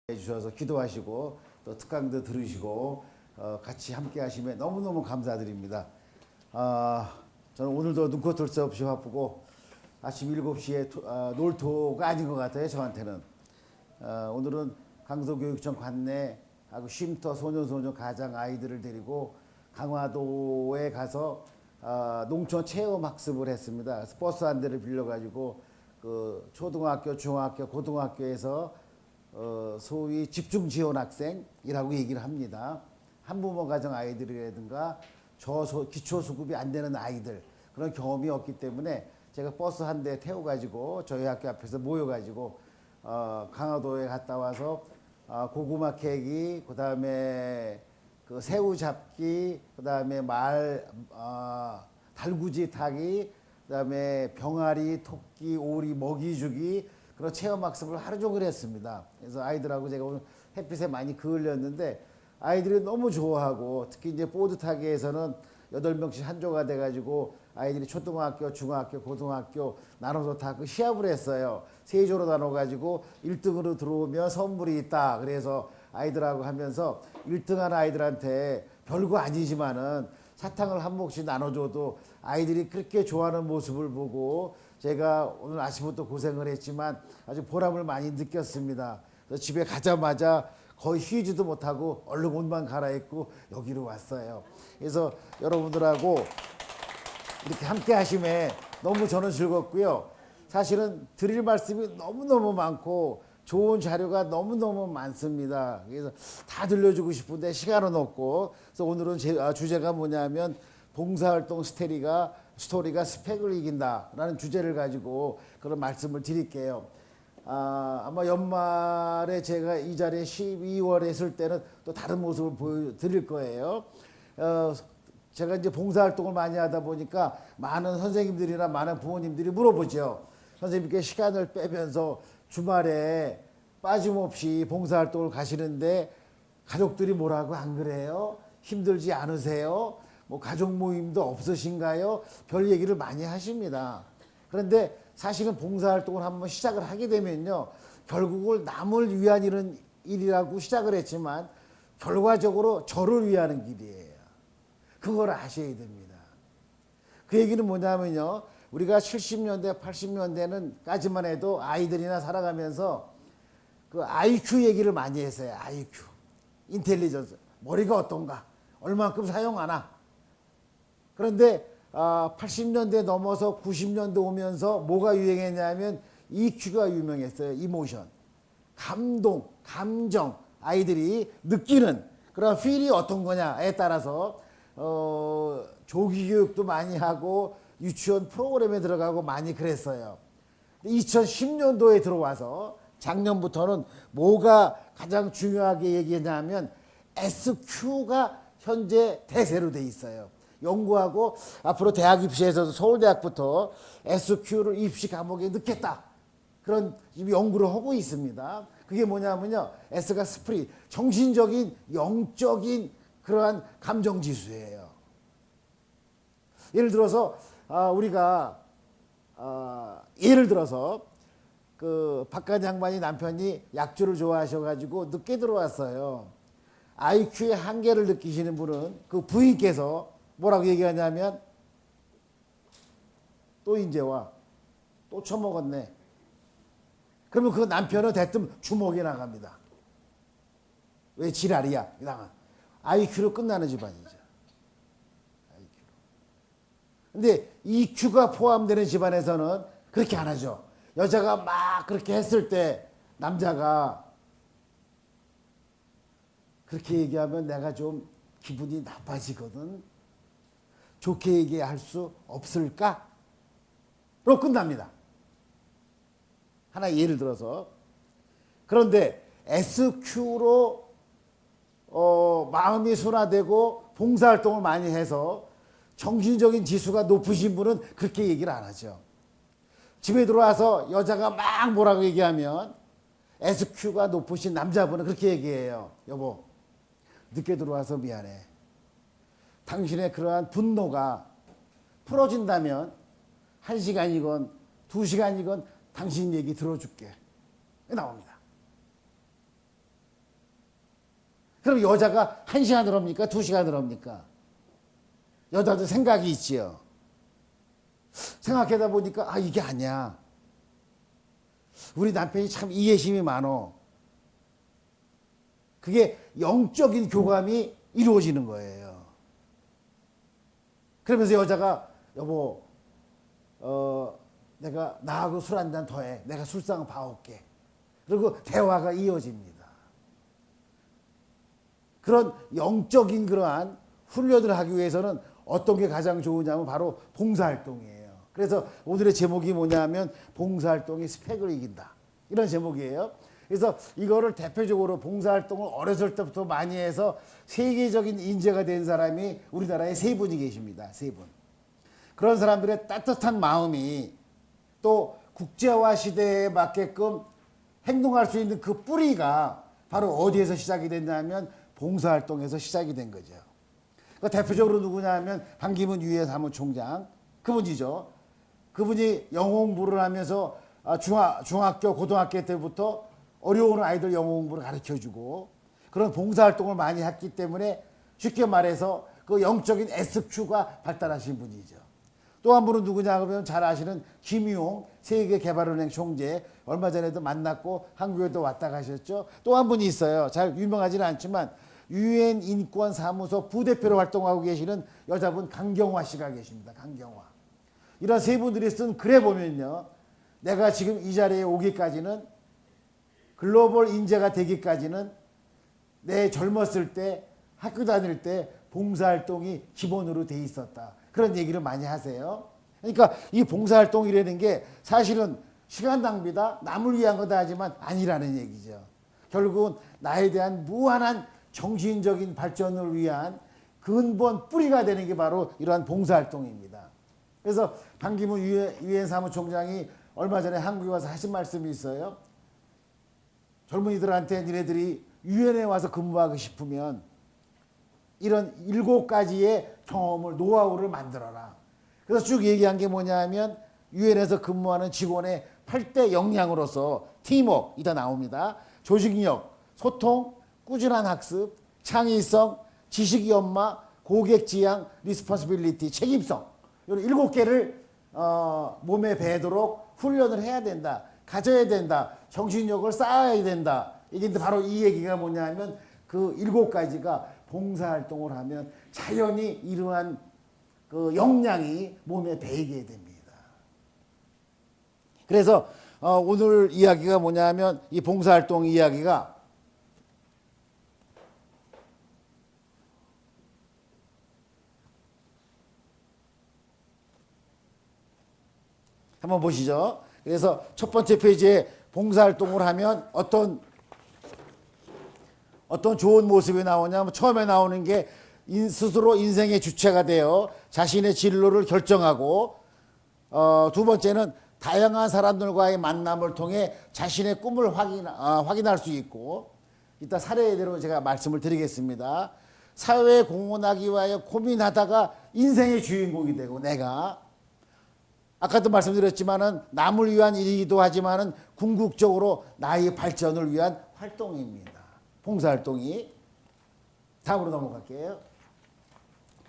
해주셔서 기도하시고 또 특강도 들으시고 같이 함께 하시면 너무너무 감사드립니다. 저는 오늘도 눈코 뜰 새 없이 바쁘고 아침 7시에 놀토가 아닌 것 같아요. 저한테는. 오늘은 강서교육청 관내하고 쉼터 소년소녀 가장 아이들을 데리고 강화도에 가서 농촌 체험 학습을 했습니다. 그래서 버스 한 대를 빌려가지고 그 초등학교, 중학교, 고등학교에서 소위 집중 지원 학생이라고 얘기를 합니다. 한부모 가정 아이들이라든가 기초수급이 안 되는 아이들, 그런 경험이 없기 때문에 제가 버스 한 대 태워가지고 저희 학교 앞에서 모여가지고 강화도에 갔다 와서 고구마 캐기, 그 다음에 그 새우 잡기, 그 다음에 달구지 타기, 그 다음에 병아리, 토끼, 오리, 먹이 주기, 그런 체험 학습을 하루 종일 했습니다. 그래서 아이들하고 제가 오늘 햇빛에 많이 그을렸는데 아이들이 너무 좋아하고, 특히 이제 보드 타기에서는 8명씩 한 조가 돼가지고 아이들이 초등학교, 중학교, 고등학교 나눠서 다 그 시합을 했어요. 3조로 나눠가지고 1등으로 들어오면 선물이 있다. 그래서 아이들하고 하면서 1등한 아이들한테 별거 아니지만은 사탕을 한 몫씩 나눠줘도 아이들이 그렇게 좋아하는 모습을 보고 제가 오늘 아침부터 고생을 했지만 아주 보람을 많이 느꼈습니다. 그래서 집에 가자마자 거의 쉬지도 못하고 얼른 옷만 갈아입고 여기로 왔어요. 그래서 여러분들하고 이렇게 함께 하심에 너무 저는 즐겁고요. 사실은 드릴 말씀이 너무너무 많고 좋은 자료가 너무너무 많습니다. 그래서 다 들려주고 싶은데 시간은 없고, 그래서 오늘은 주제가 뭐냐면 봉사활동 스토리가 스펙을 이긴다라는 주제를 가지고 그런 말씀을 드릴게요. 아마 연말에 제가 이 자리에 12월에 있을 때는 또 다른 모습을 보여드릴 거예요. 제가 이제 봉사활동을 많이 하다 보니까 많은 선생님들이나 많은 부모님들이 물어보죠. 선생님께 시간을 빼면서 주말에 빠짐없이 봉사활동을 가시는데 가족들이 뭐라고 안 그래요? 힘들지 않으세요? 뭐 가족 모임도 없으신가요? 별 얘기를 많이 하십니다. 그런데 사실은 봉사활동을 한번 시작을 하게 되면요, 결국은 남을 위한 일이라고 시작을 했지만 결과적으로 저를 위하는 길이에요. 그걸 아셔야 됩니다. 그 얘기는 뭐냐면요, 우리가 70년대, 80년대는까지만 해도 아이들이나 살아가면서 그 IQ 얘기를 많이 했어요. IQ, 인텔리전스, 머리가 어떤가, 얼만큼 사용하나. 그런데 80년대 넘어서 90년대 오면서 뭐가 유행했냐면 EQ가 유명했어요. 이모션, 감동, 감정, 아이들이 느끼는 그런 필이 어떤 거냐에 따라서 조기 교육도 많이 하고 유치원 프로그램에 들어가고 많이 그랬어요. 2010년도에 들어와서 작년부터는 뭐가 가장 중요하게 얘기했냐면 SQ가 현재 대세로 돼 있어요. 연구하고 앞으로 대학 입시에서도 서울대학부터 SQ를 입시 과목에 넣겠다, 그런 연구를 하고 있습니다. 그게 뭐냐면요, S가 스프릿, 정신적인, 영적인 그러한 감정 지수예요. 예를 들어서 우리가 예를 들어서 그 박간 양반이 남편이 약주를 좋아하셔가지고 늦게 들어왔어요. IQ의 한계를 느끼시는 분은 그 부인께서 뭐라고 얘기하냐면 또 이제 와, 또 처먹었네. 그러면 그 남편은 대뜸 주먹이 나갑니다. 왜? 지랄이야. 이상한 IQ로 끝나는 집안이죠. IQ로. 근데 EQ가 포함되는 집안에서는 그렇게 안 하죠. 여자가 막 그렇게 했을 때 남자가 그렇게 얘기하면 내가 좀 기분이 나빠지거든. 좋게 얘기할 수 없을까? 로 끝납니다. 하나 예를 들어서. 그런데 SQ로 마음이 순화되고 봉사활동을 많이 해서 정신적인 지수가 높으신 분은 그렇게 얘기를 안 하죠. 집에 들어와서 여자가 막 뭐라고 얘기하면 SQ가 높으신 남자분은 그렇게 얘기해요. 여보, 늦게 들어와서 미안해. 당신의 그러한 분노가 풀어진다면 1시간이건 2시간이건 당신 얘기 들어줄게. 나옵니다. 그럼 여자가 1시간을 합니까? 2시간을 합니까? 여자도 생각이 있지요. 생각하다 보니까 이게 아니야. 우리 남편이 참 이해심이 많어. 그게 영적인 교감이 이루어지는 거예요. 그러면서 여자가 여보 내가 나하고 술 한 잔 더 해. 내가 술상 봐올게. 그리고 대화가 이어집니다. 그런 영적인 그러한 훈련을 하기 위해서는 어떤 게 가장 좋으냐면 바로 봉사활동이에요. 그래서 오늘의 제목이 뭐냐면 봉사활동이 스펙을 이긴다. 이런 제목이에요. 그래서 이거를 대표적으로 봉사활동을 어렸을 때부터 많이 해서 세계적인 인재가 된 사람이 우리나라에 3분이 계십니다. 3분. 그런 사람들의 따뜻한 마음이 또 국제화 시대에 맞게끔 행동할 수 있는 그 뿌리가 바로 어디에서 시작이 됐냐면 봉사활동에서 시작이 된 거죠. 그 대표적으로 누구냐 하면 반기문 유엔 사무총장 그분이죠. 그분이 영어 공부를 하면서 중학교 고등학교 때부터 어려운 아이들 영어 공부를 가르쳐주고 그런 봉사활동을 많이 했기 때문에 쉽게 말해서 그 영적인 SQ가 발달하신 분이죠. 또 한 분은 누구냐 그러면 잘 아시는 김용 세계개발은행 총재 얼마 전에도 만났고 한국에도 왔다 가셨죠. 또 한 분이 있어요. 잘 유명하지는 않지만 유엔 인권 사무소 부대표로 활동하고 계시는 여자분 강경화 씨가 계십니다. 강경화. 이런 3분들이 쓴 글에 보면요. 내가 지금 이 자리에 오기까지는 글로벌 인재가 되기까지는 내 젊었을 때 학교 다닐 때 봉사활동이 기본으로 돼 있었다. 그런 얘기를 많이 하세요. 그러니까 이 봉사활동이라는 게 사실은 시간 낭비다, 남을 위한 거다 하지만 아니라는 얘기죠. 결국은 나에 대한 무한한 정신적인 발전을 위한 근본 뿌리가 되는 게 바로 이러한 봉사활동입니다. 그래서 반기문 유엔 사무총장이 얼마 전에 한국에 와서 하신 말씀이 있어요. 젊은이들한테 니네들이 유엔에 와서 근무하고 싶으면 이런 7가지의 경험을 노하우를 만들어라. 그래서 쭉 얘기한 게 뭐냐면 유엔에서 근무하는 직원의 8대 역량으로서 팀워크 이다 나옵니다. 조직력, 소통, 꾸준한 학습, 창의성, 지식 연마, 고객 지향, 리스폰시빌리티, 책임성 이런 7개를 몸에 배도록 훈련을 해야 된다. 가져야 된다. 정신력을 쌓아야 된다. 이게 바로 이 얘기가 뭐냐면 그 7가지가 봉사활동을 하면 자연히 이러한 그 역량이 몸에 배이게 됩니다. 그래서 오늘 이야기가 뭐냐면 이 봉사활동 이야기가 한번 보시죠. 그래서 첫 번째 페이지에 봉사활동을 하면 어떤 좋은 모습이 나오냐면 처음에 나오는 게 스스로 인생의 주체가 되어 자신의 진로를 결정하고 두 번째는 다양한 사람들과의 만남을 통해 자신의 꿈을 확인할 수 있고 이따 사례대로 제가 말씀을 드리겠습니다. 사회에 공헌하기 위하여 고민하다가 인생의 주인공이 되고 내가 아까도 말씀드렸지만은 남을 위한 일이기도 하지만은 궁극적으로 나의 발전을 위한 활동입니다. 봉사활동이. 다음으로 넘어갈게요.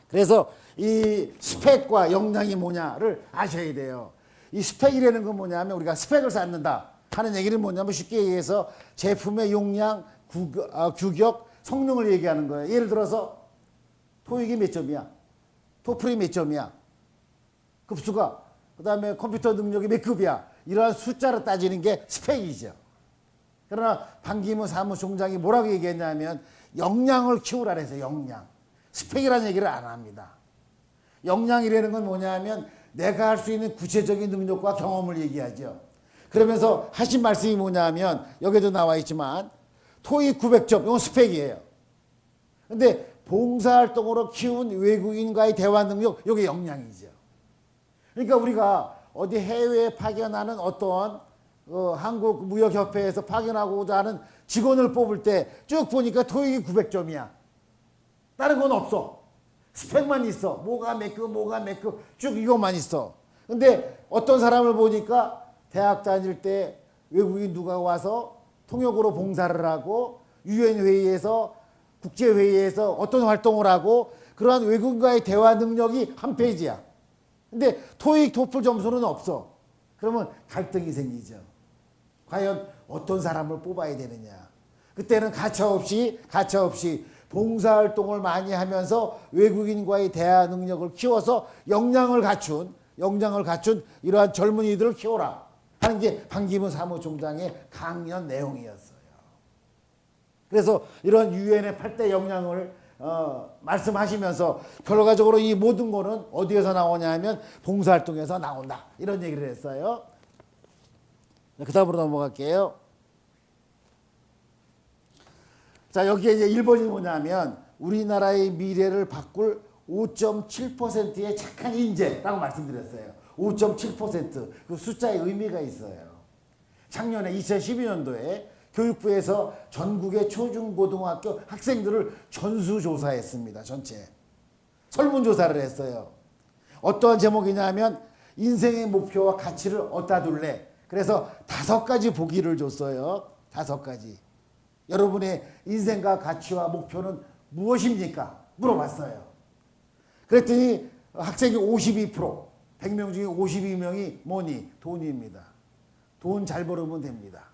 그래서 이 스펙과 역량이 뭐냐를 아셔야 돼요. 이 스펙이라는 건 뭐냐면 우리가 스펙을 쌓는다 하는 얘기는 뭐냐면 쉽게 얘기해서 제품의 용량, 규격, 성능을 얘기하는 거예요. 예를 들어서 토익이 몇 점이야? 토플이 몇 점이야? 급수가 그 다음에 컴퓨터 능력이 몇 급이야? 이러한 숫자로 따지는 게 스펙이죠. 그러나 반기문 사무총장이 뭐라고 얘기했냐면 역량을 키우라 그래서 역량. 스펙이라는 얘기를 안 합니다. 역량이라는 건 뭐냐면 내가 할 수 있는 구체적인 능력과 경험을 얘기하죠. 그러면서 하신 말씀이 뭐냐면 여기도 나와 있지만 토익 900점 이건 스펙이에요. 근데 봉사활동으로 키운 외국인과의 대화 능력 이게 역량이죠. 그러니까 우리가 어디 해외에 파견하는 어떤 한국무역협회에서 파견하고자 하는 직원을 뽑을 때 쭉 보니까 토익이 900점이야. 다른 건 없어. 스펙만 있어. 뭐가 몇 급 쭉 이것만 있어. 근데 어떤 사람을 보니까 대학 다닐 때 외국인 누가 와서 통역으로 봉사를 하고 유엔 회의에서 국제회의에서 어떤 활동을 하고 그러한 외국인과의 대화 능력이 한 페이지야. 근데 토익, 토플 점수는 없어. 그러면 갈등이 생기죠. 과연 어떤 사람을 뽑아야 되느냐. 그때는 가차없이 봉사활동을 많이 하면서 외국인과의 대화 능력을 키워서 역량을 갖춘 이러한 젊은이들을 키워라 하는 게 반기문 사무총장의 강연 내용이었어요. 그래서 이런 유엔의 8대 역량을 말씀하시면서 결과적으로 이 모든 거는 어디에서 나오냐 하면 봉사활동에서 나온다. 이런 얘기를 했어요. 그 다음으로 넘어갈게요. 자, 여기에 이제 1번이 뭐냐면 우리나라의 미래를 바꿀 5.7%의 착한 인재라고 말씀드렸어요. 5.7%. 그 숫자의 의미가 있어요. 작년에 2012년도에 교육부에서 전국의 초중고등학교 학생들을 전수조사했습니다. 전체. 설문조사를 했어요. 어떠한 제목이냐면 인생의 목표와 가치를 어디다 둘래? 그래서 5가지 보기를 줬어요. 5가지. 여러분의 인생과 가치와 목표는 무엇입니까? 물어봤어요. 그랬더니 학생이 52%, 100명 중에 52명이 뭐니? 돈입니다. 돈 잘 벌으면 됩니다.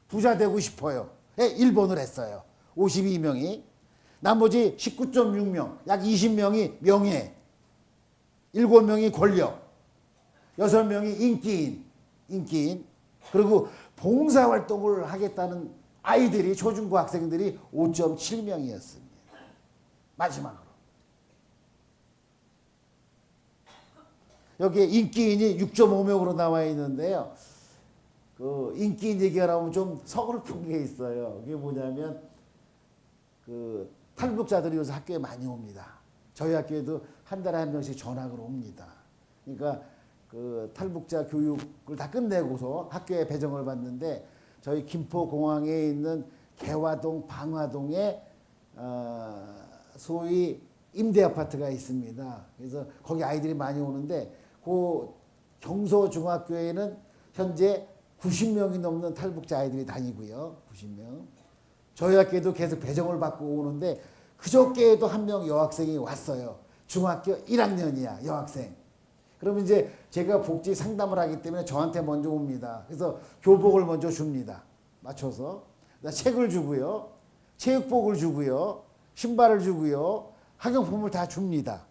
부자 되고 싶어요. 1번을 했어요. 52명이. 나머지 19.6명, 약 20명이 명예, 7명이 권력, 6명이 인기인, 그리고 봉사활동을 하겠다는 아이들이, 초중고 학생들이 5.7명이었습니다. 마지막으로. 여기에 인기인이 6.5명으로 나와 있는데요. 그 인기인 얘기가 나오면 좀 서글픈 게 있어요. 그게 뭐냐면 그 탈북자들이 요새 학교에 많이 옵니다. 저희 학교에도 한 달에 한 명씩 전학을 옵니다. 그러니까 그 탈북자 교육을 다 끝내고서 학교에 배정을 받는데 저희 김포공항에 있는 개화동, 방화동에 소위 임대아파트가 있습니다. 그래서 거기 아이들이 많이 오는데 그 경서중학교에는 현재 90명이 넘는 탈북자 아이들이 다니고요. 90명. 저희 학교에도 계속 배정을 받고 오는데 그저께에도 한 명 여학생이 왔어요. 중학교 1학년이야, 여학생. 그러면 이제 제가 복지 상담을 하기 때문에 저한테 먼저 옵니다. 그래서 교복을 먼저 줍니다. 맞춰서. 책을 주고요. 체육복을 주고요. 신발을 주고요. 학용품을 다 줍니다.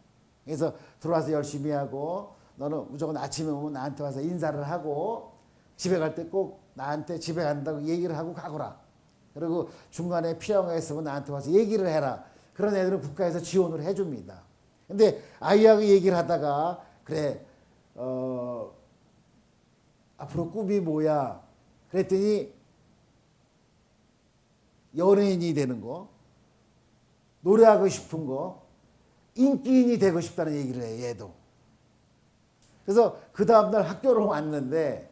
그래서 들어와서 열심히 하고 너는 무조건 아침에 오면 나한테 와서 인사를 하고 집에 갈 때 꼭 나한테 집에 간다고 얘기를 하고 가거라. 그리고 중간에 필요한 거 있으면 나한테 와서 얘기를 해라. 그런 애들은 국가에서 지원을 해줍니다. 근데 아이하고 얘기를 하다가 그래 앞으로 꿈이 뭐야? 그랬더니 연예인이 되는 거, 노래하고 싶은 거, 인기인이 되고 싶다는 얘기를 해, 얘도. 그래서 그 다음날 학교를 왔는데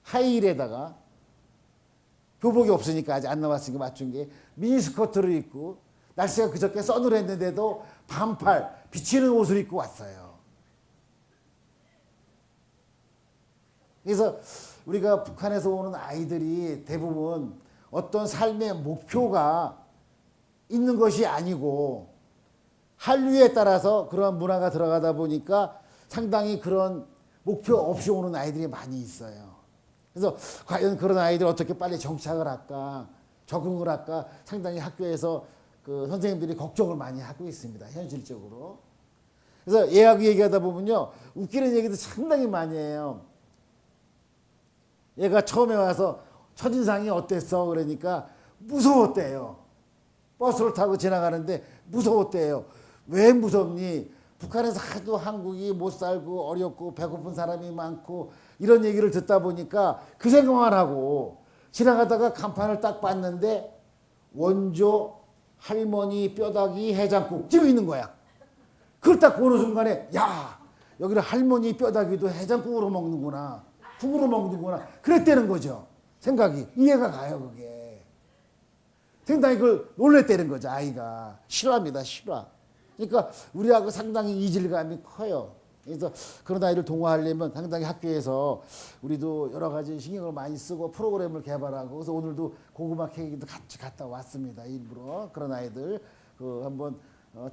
하이힐에다가 교복이 없으니까 아직 안 나왔으니까 맞춘 게 미니스커트를 입고 날씨가 그저께 서늘했는데도 반팔 비치는 옷을 입고 왔어요. 그래서 우리가 북한에서 오는 아이들이 대부분 어떤 삶의 목표가 있는 것이 아니고 한류에 따라서 그런 문화가 들어가다 보니까 상당히 그런 목표 없이 오는 아이들이 많이 있어요. 그래서 과연 그런 아이들 어떻게 빨리 정착을 할까, 적응을 할까 상당히 학교에서 그 선생님들이 걱정을 많이 하고 있습니다. 현실적으로. 그래서 얘하고 얘기하다 보면요. 웃기는 얘기도 상당히 많이 해요. 얘가 처음에 와서 첫인상이 어땠어? 그러니까 무서웠대요. 버스를 타고 지나가는데 무서웠대요. 왜 무섭니? 북한에서 하도 한국이 못 살고 어렵고 배고픈 사람이 많고 이런 얘기를 듣다 보니까 그 생각만 하고 지나가다가 간판을 딱 봤는데 원조 할머니 뼈다귀 해장국 찍어 있는 거야. 그걸 딱 보는 순간에 야 여기는 할머니 뼈다귀도 해장국으로 먹는구나. 국으로 먹는구나. 그랬다는 거죠. 생각이. 이해가 가요 그게. 상당히 그걸 놀랬다는 거죠. 아이가. 실화입니다. 실화. 그러니까 우리하고 상당히 이질감이 커요. 그래서 그런 아이를 동화하려면 상당히 학교에서 우리도 여러 가지 신경을 많이 쓰고 프로그램을 개발하고, 그래서 오늘도 고구마 케이크도 같이 갔다 왔습니다. 일부러 그런 아이들 한번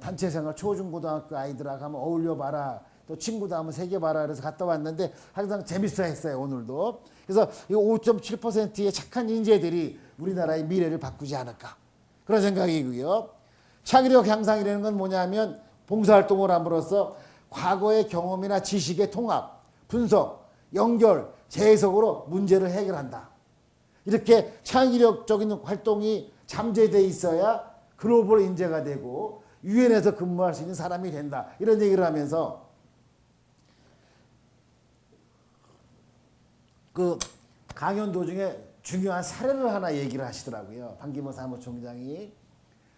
단체생활 초중고등학교 아이들하고 한번 어울려봐라, 또 친구도 한번 새겨봐라 그래서 갔다 왔는데 항상 재밌어 했어요. 오늘도. 그래서 이 5.7%의 착한 인재들이 우리나라의 미래를 바꾸지 않을까, 그런 생각이고요. 창의력 향상이라는 건 뭐냐면 봉사활동을 함으로써 과거의 경험이나 지식의 통합, 분석, 연결, 재해석으로 문제를 해결한다. 이렇게 창의력적인 활동이 잠재되어 있어야 글로벌 인재가 되고 유엔에서 근무할 수 있는 사람이 된다. 이런 얘기를 하면서 그 강연 도중에 중요한 사례를 하나 얘기를 하시더라고요. 반기문 사무총장이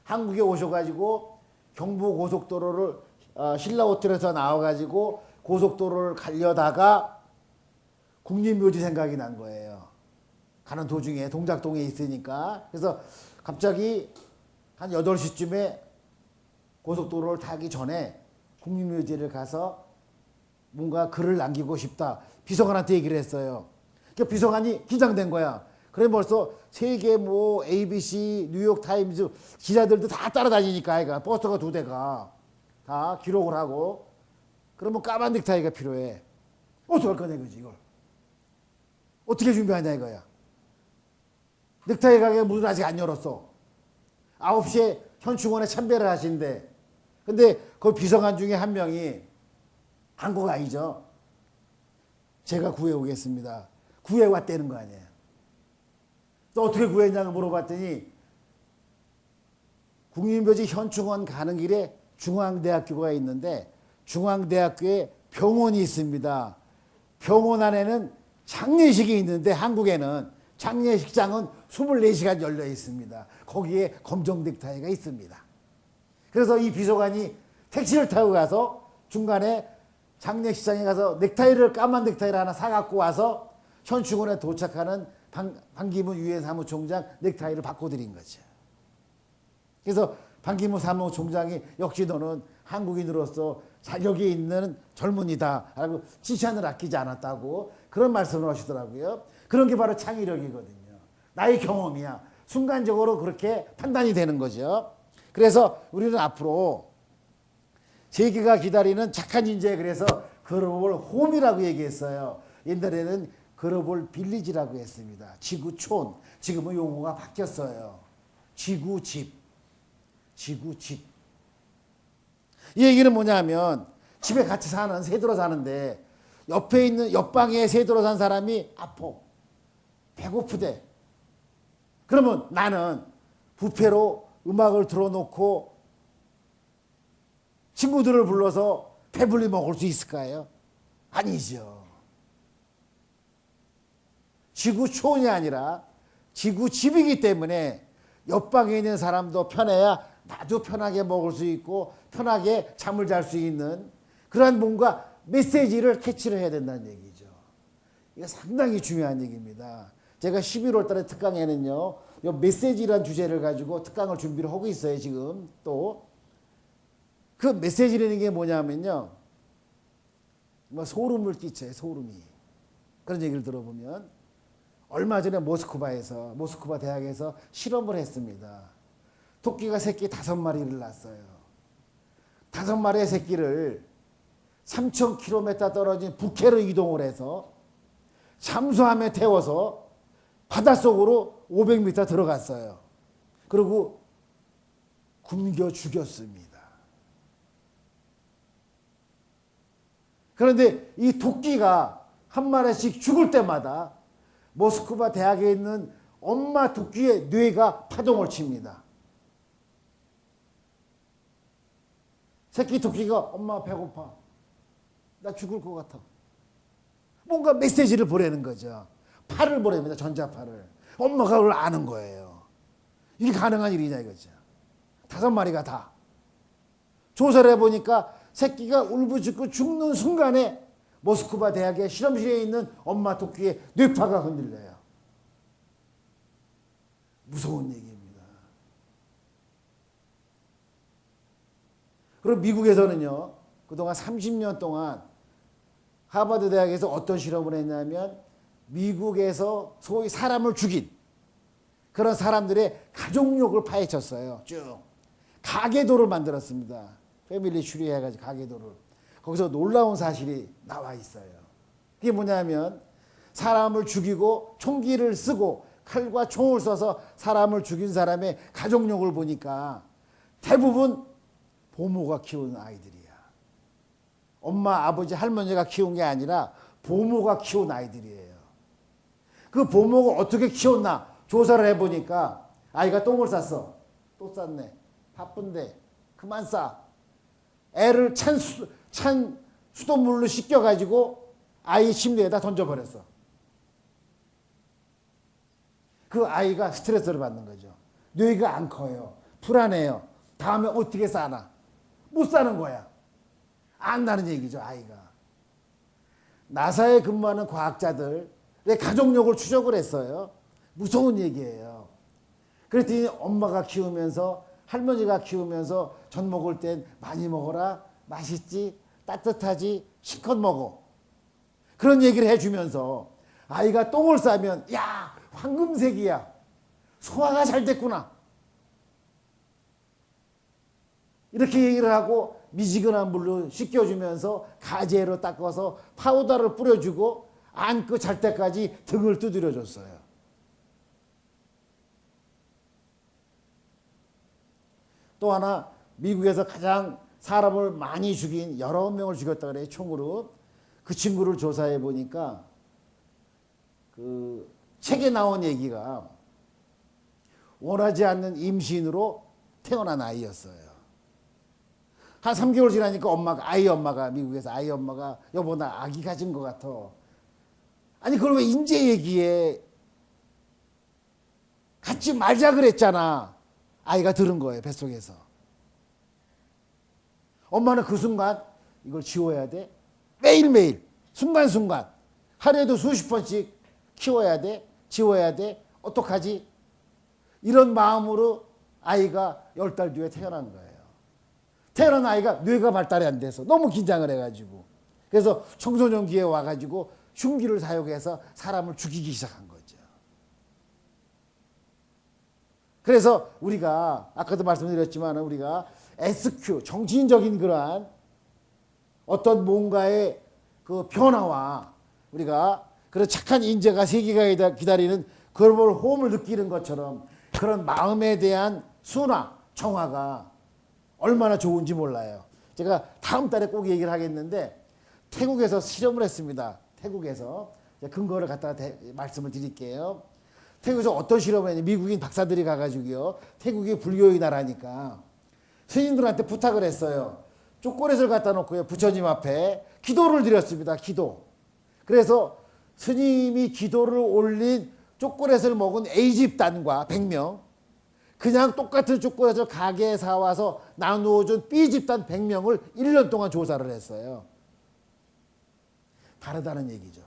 한국에 오셔가지고 경부고속도로를 신라 호텔에서 나와가지고 고속도로를 가려다가 국립묘지 생각이 난 거예요. 가는 도중에 동작동에 있으니까. 그래서 갑자기 한 8시쯤에 고속도로를 타기 전에 국립묘지를 가서 뭔가 글을 남기고 싶다. 비서관한테 얘기를 했어요. 그러니까 비서관이 긴장된 거야. 그래 벌써 세계 뭐 ABC, 뉴욕타임즈 기자들도 다 따라다니니까 아이가 버스가 2대가 다 기록을 하고, 그러면 까만 넥타이가 필요해. 어떡할 거냐 이거지. 이걸 어떻게 준비하냐 이거야. 넥타이 가게 문을 아직 안 열었어. 9시에 현충원에 참배를 하신대. 근데 그 비서관 중에 한 명이 한국 아이죠. 제가 구해오겠습니다. 구해왔다는 거 아니에요. 또 어떻게 구했냐고 물어봤더니 국립묘지 현충원 가는 길에 중앙대학교가 있는데 중앙대학교에 병원이 있습니다. 병원 안에는 장례식이 있는데 한국에는 장례식장은 24시간 열려 있습니다. 거기에 검정 넥타이가 있습니다. 그래서 이 비서관이 택시를 타고 가서 중간에 장례식장에 가서 넥타이를, 까만 넥타이를 하나 사갖고 와서 현충원에 도착하는 반기문 유엔 사무총장 넥타이를 바꿔드린 거죠. 그래서 반기문 사무총장이 역시 너는 한국인으로서 자격이 있는 젊은이다 라고 칭찬을 아끼지 않았다고 그런 말씀을 하시더라고요. 그런 게 바로 창의력이거든요. 나의 경험이야. 순간적으로 그렇게 판단이 되는 거죠. 그래서 우리는 앞으로 세계가 기다리는 착한 인재, 그래서 글로벌 홈이라고 얘기했어요. 옛날에는 글로벌 빌리지라고 했습니다. 지구촌. 지금은 용어가 바뀌었어요. 지구집. 지구집. 이 얘기는 뭐냐면 집에 같이 사는, 새들어 사는데 옆에 있는 옆방에 새들어 산 사람이 아파. 배고프대. 그러면 나는 뷔페로 음악을 틀어놓고 친구들을 불러서 배불리 먹을 수 있을까요? 아니죠. 지구촌이 아니라 지구집이기 때문에 옆방에 있는 사람도 편해야 나도 편하게 먹을 수 있고 편하게 잠을 잘 수 있는 그러한 뭔가 메시지를 캐치를 해야 된다는 얘기죠. 이게 상당히 중요한 얘기입니다. 제가 11월 달에 특강에는요, 이 메시지라는 주제를 가지고 특강을 준비를 하고 있어요, 지금. 또. 그 메시지라는 게 뭐냐면요, 뭐 소름을 끼쳐요, 소름이. 그런 얘기를 들어보면. 얼마 전에 모스크바 대학에서 실험을 했습니다. 토끼가 새끼 5마리를 낳았어요. 5마리의 새끼를 3,000km 떨어진 북해로 이동을 해서 잠수함에 태워서 바닷속으로 500m 들어갔어요. 그리고 굶겨 죽였습니다. 그런데 이 토끼가 한 마리씩 죽을 때마다 모스크바 대학에 있는 엄마 토끼의 뇌가 파동을 칩니다. 새끼 토끼가 엄마 배고파. 나 죽을 것 같아. 뭔가 메시지를 보내는 거죠. 팔을 보냅니다. 전자팔을. 엄마가 그걸 아는 거예요. 이게 가능한 일이냐 이거죠. 5마리가 다. 조사를 해보니까 새끼가 울부짖고 죽는 순간에 모스크바 대학의 실험실에 있는 엄마 토끼의 뇌파가 흔들려요. 무서운 얘기입니다. 그리고 미국에서는요, 그동안 30년 동안 하버드 대학에서 어떤 실험을 했냐면 미국에서 소위 사람을 죽인 그런 사람들의 가족력을 파헤쳤어요. 쭉 가계도를 만들었습니다. 패밀리 추리 해가지고 가계도를. 거기서 놀라운 사실이 나와 있어요. 그게 뭐냐면 사람을 죽이고 총기를 쓰고 칼과 총을 써서 사람을 죽인 사람의 가족력을 보니까 대부분 보모가 키우는 아이들이야. 엄마, 아버지, 할머니가 키운 게 아니라 보모가 키운 아이들이에요. 그 보모가 어떻게 키웠나 조사를 해보니까 아이가 똥을 쌌어. 또 쌌네. 바쁜데 그만 싸. 애를 찬 수돗물로 씻겨가지고 아이 침대에다 던져버렸어. 그 아이가 스트레스를 받는 거죠. 뇌가 안 커요. 불안해요. 다음에 어떻게 사나? 못 사는 거야. 안다는 얘기죠, 아이가. 나사에 근무하는 과학자들의 가족력을 추적을 했어요. 무서운 얘기예요. 그랬더니 엄마가 키우면서 할머니가 키우면서 전 먹을 땐 많이 먹어라. 맛있지? 따뜻하지? 실컷 먹어. 그런 얘기를 해주면서 아이가 똥을 싸면 야 황금색이야. 소화가 잘 됐구나. 이렇게 얘기를 하고 미지근한 물로 씻겨주면서 가재로 닦아서 파우더를 뿌려주고 안고 잘 때까지 등을 두드려줬어요. 또 하나 미국에서 가장 사람을 많이 죽인 여러 명을 죽였다 그래요. 총으로. 그 친구를 조사해 보니까 그 책에 나온 얘기가 원하지 않는 임신으로 태어난 아이였어요. 한 3개월 지나니까 아이 엄마가 미국에서 아이 엄마가 여보 나 아기 가진 것 같아. 아니 그걸 왜 인제 얘기해. 갖지 말자 그랬잖아. 아이가 들은 거예요. 뱃속에서. 엄마는 그 순간 이걸 지워야 돼. 매일매일 순간순간 하루에도 수십 번씩 키워야 돼. 지워야 돼. 어떡하지? 이런 마음으로 아이가 10달 뒤에 태어난 거예요. 태어난 아이가 뇌가 발달이 안 돼서 너무 긴장을 해가지고 그래서 청소년기에 와가지고 흉기를 사용해서 사람을 죽이기 시작한 거죠. 그래서 우리가 아까도 말씀드렸지만 우리가 SQ 정신적인 그러한 어떤 뭔가의 그 변화와 우리가 그런 착한 인재가 세계가 기다리는 글로벌 호흡을 느끼는 것처럼 그런 마음에 대한 순화, 정화가 얼마나 좋은지 몰라요. 제가 다음 달에 꼭 얘기를 하겠는데 태국에서 실험을 했습니다. 태국에서 근거를 갖다가 말씀을 드릴게요. 태국에서 어떤 실험을 했냐. 미국인 박사들이 가가지고요. 태국이 불교의 나라니까 스님들한테 부탁을 했어요. 초콜릿을 갖다 놓고요. 부처님 앞에 기도를 드렸습니다. 기도. 그래서 스님이 기도를 올린 초콜릿을 먹은 A 집단과 100명 그냥 똑같은 초콜릿을 가게에 사와서 나누어준 B 집단 100명을 1년 동안 조사를 했어요. 다르다는 얘기죠.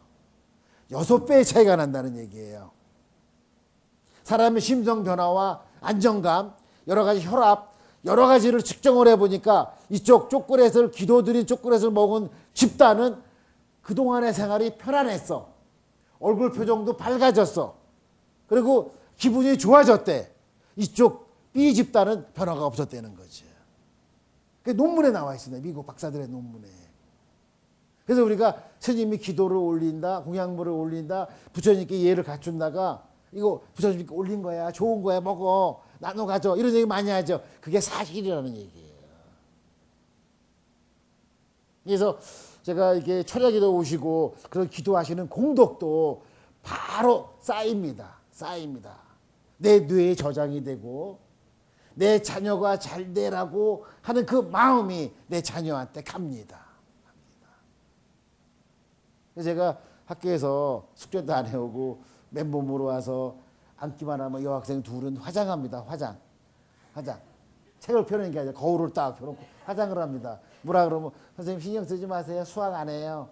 6배의 차이가 난다는 얘기예요. 사람의 심정 변화와 안정감, 여러 가지 혈압, 여러 가지를 측정을 해보니까 이쪽 초콜릿을 기도드린 초콜릿을 먹은 집단은 그동안의 생활이 편안했어. 얼굴 표정도 밝아졌어. 그리고 기분이 좋아졌대. 이쪽 B 집단은 변화가 없었다는 거죠. 그 논문에 나와 있습니다. 미국 박사들의 논문에. 그래서 우리가 스님이 기도를 올린다, 공양물을 올린다, 부처님께 예를 갖춘다가 이거 부처님께 올린 거야, 좋은 거야, 먹어, 나눠 가져 이런 얘기 많이 하죠. 그게 사실이라는 얘기예요. 그래서 제가 이렇게 철야기도 오시고 그런 기도하시는 공덕도 바로 쌓입니다. 내 뇌에 저장이 되고 내 자녀가 잘 되라고 하는 그 마음이 내 자녀한테 갑니다. 그래서 제가 학교에서 숙제도 안 해오고 맨몸으로 와서 앉기만 하면 여학생 둘은 화장합니다. 화장. 책을 펴는 게 아니라 거울을 딱 펴놓고 화장을 합니다. 뭐라 그러면 선생님 신경 쓰지 마세요. 수학 안 해요.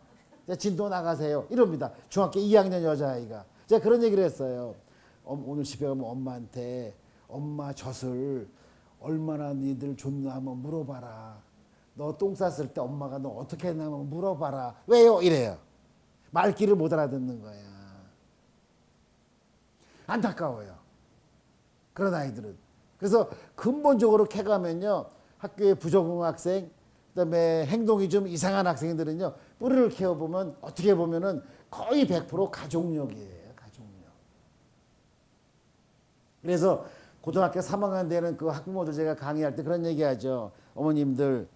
진도 나가세요. 이럽니다. 중학교 2학년 여자아이가. 제가 그런 얘기를 했어요. 오늘 집에 가면 엄마한테 엄마 젖을 얼마나 니들 줬나 한번 물어봐라. 너 똥 쌌을 때 엄마가 너 어떻게 했냐면 물어봐라. 왜요? 이래요. 말귀를 못 알아듣는 거야. 안타까워요. 그런 아이들은. 그래서 근본적으로 캐가면요. 학교의 부적응 학생, 그다음에 행동이 좀 이상한 학생들은요. 뿌리를 캐어보면 어떻게 보면은 거의 100% 가족력이에요. 가족력. 그래서 고등학교 3학년 되는 그 학부모들 제가 강의할 때 그런 얘기하죠. 어머님들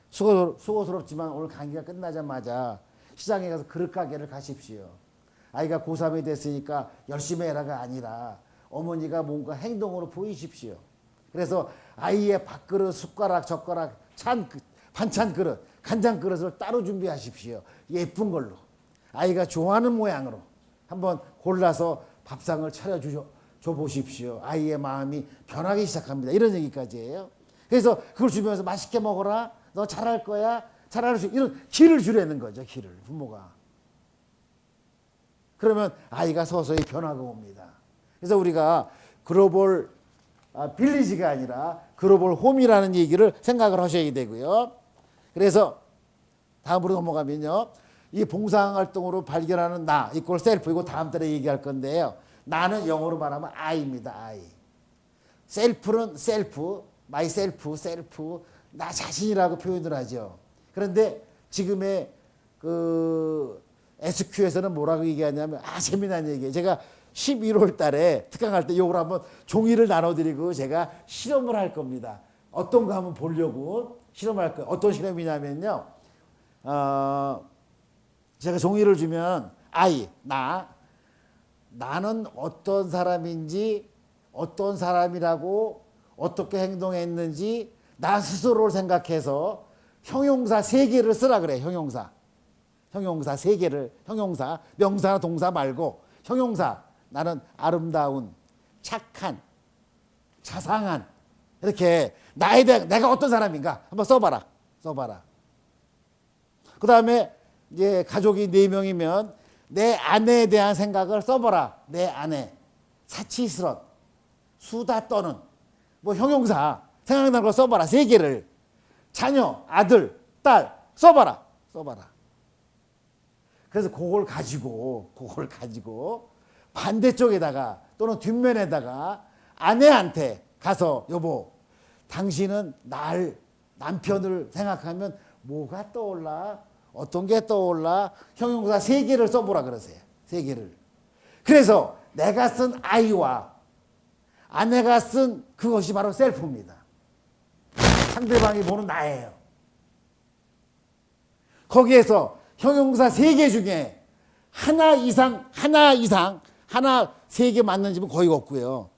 수고스럽지만 오늘 강의가 끝나자마자 시장에 가서 그릇 가게를 가십시오. 아이가 고3이 됐으니까 열심히 해라가 아니라 어머니가 뭔가 행동으로 보이십시오. 그래서 아이의 밥그릇, 숟가락, 젓가락, 반찬 그릇, 간장 그릇을 따로 준비하십시오. 예쁜 걸로. 아이가 좋아하는 모양으로 한번 골라서 밥상을 차려줘 보십시오. 아이의 마음이 변하기 시작합니다. 이런 얘기까지예요. 그래서 그걸 주면서 맛있게 먹어라. 너 잘할 거야. 잘할 수 이런 기를 주려는 거죠. 기를 부모가. 그러면 아이가 서서히 변화가 옵니다. 그래서 우리가 글로벌 빌리지가 아니라 글로벌 홈이라는 얘기를 생각을 하셔야 되고요. 그래서 다음으로 넘어가면요. 이 봉사활동으로 발견하는 나 이꼴 셀프 이거 다음 달에 얘기할 건데요. 나는 영어로 말하면 I입니다. I. 셀프는 셀프, 마이셀프, 셀프, 나 자신이라고 표현을 하죠. 그런데 지금의 그 SQ에서는 뭐라고 얘기하냐면 재미난 얘기예요. 제가 11월 달에 특강할 때 이걸 한번 종이를 나눠드리고 제가 실험을 할 겁니다. 어떤 거 한번 보려고 실험을 할 거예요. 어떤 실험이냐면요. 제가 종이를 주면 나는 어떤 사람인지 어떤 사람이라고 어떻게 행동했는지 나 스스로를 생각해서 형용사 3개를 쓰라 그래. 형용사 3개를 형용사 명사나 동사 말고 형용사 나는 아름다운 착한 자상한 이렇게 나에 대한 내가 어떤 사람인가 한번 써봐라. 그 다음에 이제 가족이 4명이면 내 아내에 대한 생각을 써봐라. 내 아내 사치스런 수다 떠는 뭐 형용사 생각나는 걸 써봐라. 3개를 자녀 아들 딸 써봐라. 그래서 그걸 가지고 반대쪽에다가 또는 뒷면에다가 아내한테 가서 여보 당신은 남편을 생각하면 뭐가 떠올라? 어떤 게 떠올라? 형용사 3개를 써보라 그러세요. 3개를. 그래서 내가 쓴 I와 아내가 쓴 그것이 바로 셀프입니다. 상대방이 보는 나예요. 거기에서 형용사 3개 중에 하나 이상 3개 맞는 집은 거의 없고요.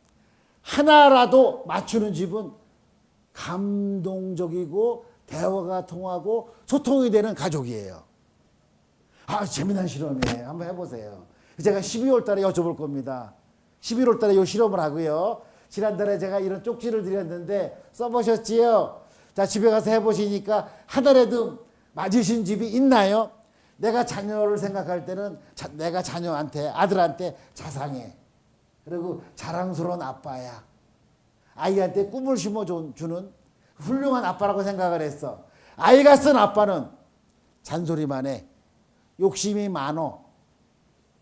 하나라도 맞추는 집은 감동적이고 대화가 통하고 소통이 되는 가족이에요. 재미난 실험이에요. 한번 해보세요. 제가 12월 달에 여쭤볼 겁니다. 11월 달에 이 실험을 하고요. 지난달에 제가 이런 쪽지를 드렸는데 써보셨지요? 자, 집에 가서 해보시니까 하나라도 맞으신 집이 있나요? 내가 자녀를 생각할 때는 내가 자녀한테 아들한테 자상해. 그리고 자랑스러운 아빠야. 아이한테 꿈을 심어주는 훌륭한 아빠라고 생각을 했어. 아이가 쓴 아빠는 잔소리만 해. 욕심이 많어.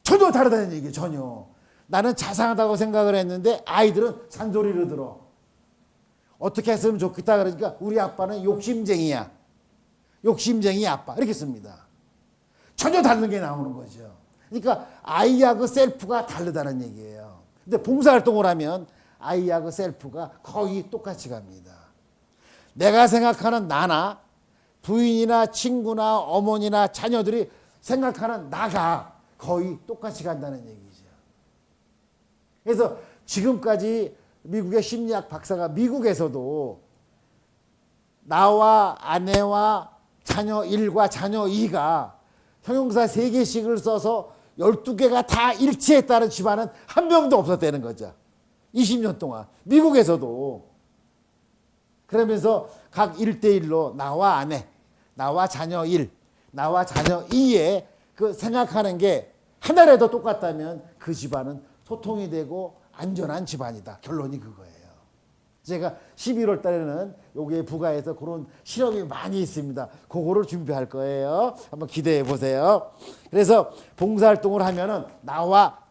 전혀 다르다는 얘기예요. 전혀. 나는 자상하다고 생각을 했는데 아이들은 잔소리를 들어. 어떻게 했으면 좋겠다 그러니까 우리 아빠는 욕심쟁이야. 욕심쟁이 아빠 이렇게 씁니다. 전혀 다른 게 나오는 거죠. 그러니까 아이하고 셀프가 다르다는 얘기예요. 근데 봉사활동을 하면 아이하고 셀프가 거의 똑같이 갑니다. 내가 생각하는 나나 부인이나 친구나 어머니나 자녀들이 생각하는 나가 거의 똑같이 간다는 얘기죠. 그래서 지금까지 미국의 심리학 박사가 미국에서도 나와 아내와 자녀 1과 자녀 2가 형용사 3개씩을 써서 12개가 다 일치했다는 집안은 한 명도 없었다는 거죠. 20년 동안. 미국에서도. 그러면서 각 1대1로 나와 아내, 나와 자녀 1, 나와 자녀 2의 그 생각하는 게 하나라도 똑같다면 그 집안은 소통이 되고 안전한 집안이다. 결론이 그거예요. 제가 11월 달에는 여기에 부가해서 그런 실험이 많이 있습니다. 그거를 준비할 거예요. 한번 기대해 보세요. 그래서 봉사활동을 하면은 나와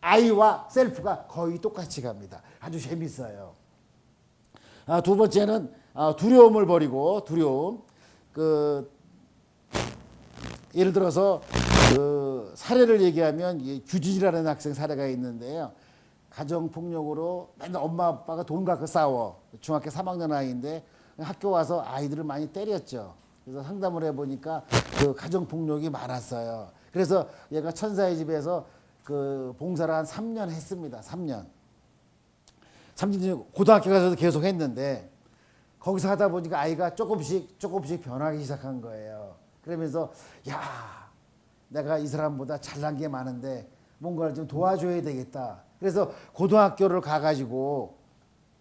아이와 셀프가 거의 똑같이 갑니다. 아주 재밌어요. 두 번째는 두려움을 버리고 두려움. 예를 들어서 사례를 얘기하면 규진이라는 학생 사례가 있는데요. 가정폭력으로 맨날 엄마 아빠가 돈 갖고 싸워. 중학교 3학년 아이인데 학교 와서 아이들을 많이 때렸죠. 그래서 상담을 해보니까 가정폭력이 많았어요. 그래서 얘가 천사의 집에서 봉사를 한 3년 했습니다. 3년 고등학교 가서도 계속 했는데 거기서 하다 보니까 아이가 조금씩 변하기 시작한 거예요. 그러면서 내가 이 사람보다 잘난 게 많은데 뭔가를 좀 도와줘야 되겠다. 그래서 고등학교를 가가지고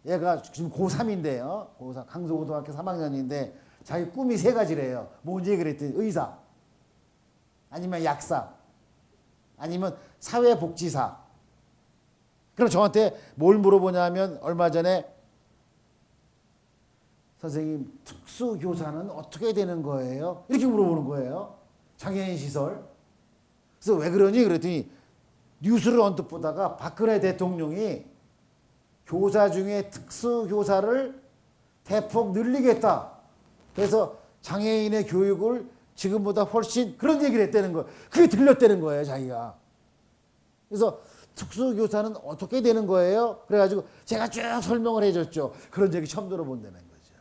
얘가 지금 고3인데요. 고3 강서고등학교 3학년인데 자기 꿈이 3가지래요. 뭔지 그랬더니 의사, 아니면 약사, 아니면 사회복지사. 그럼 저한테 뭘 물어보냐면 얼마 전에 선생님 특수교사는 어떻게 되는 거예요? 이렇게 물어보는 거예요. 장애인 시설. 그래서 왜 그러니? 그랬더니 뉴스를 언뜻 보다가 박근혜 대통령이 교사 중에 특수교사를 대폭 늘리겠다. 그래서 장애인의 교육을 지금보다 훨씬 그런 얘기를 했다는 거예요. 그게 들렸다는 거예요, 자기가. 그래서 특수교사는 어떻게 되는 거예요? 그래가지고 제가 쭉 설명을 해줬죠. 그런 얘기 처음 들어본다는 거죠.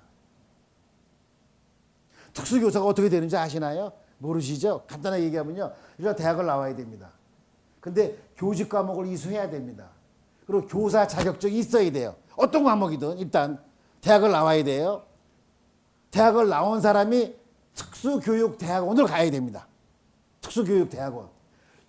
특수교사가 어떻게 되는지 아시나요? 모르시죠? 간단하게 얘기하면요. 일단 대학을 나와야 됩니다. 근데 교직 과목을 이수해야 됩니다. 그리고 교사 자격증이 있어야 돼요. 어떤 과목이든 일단 대학을 나와야 돼요. 대학을 나온 사람이 특수교육대학원을 가야 됩니다. 특수교육대학원.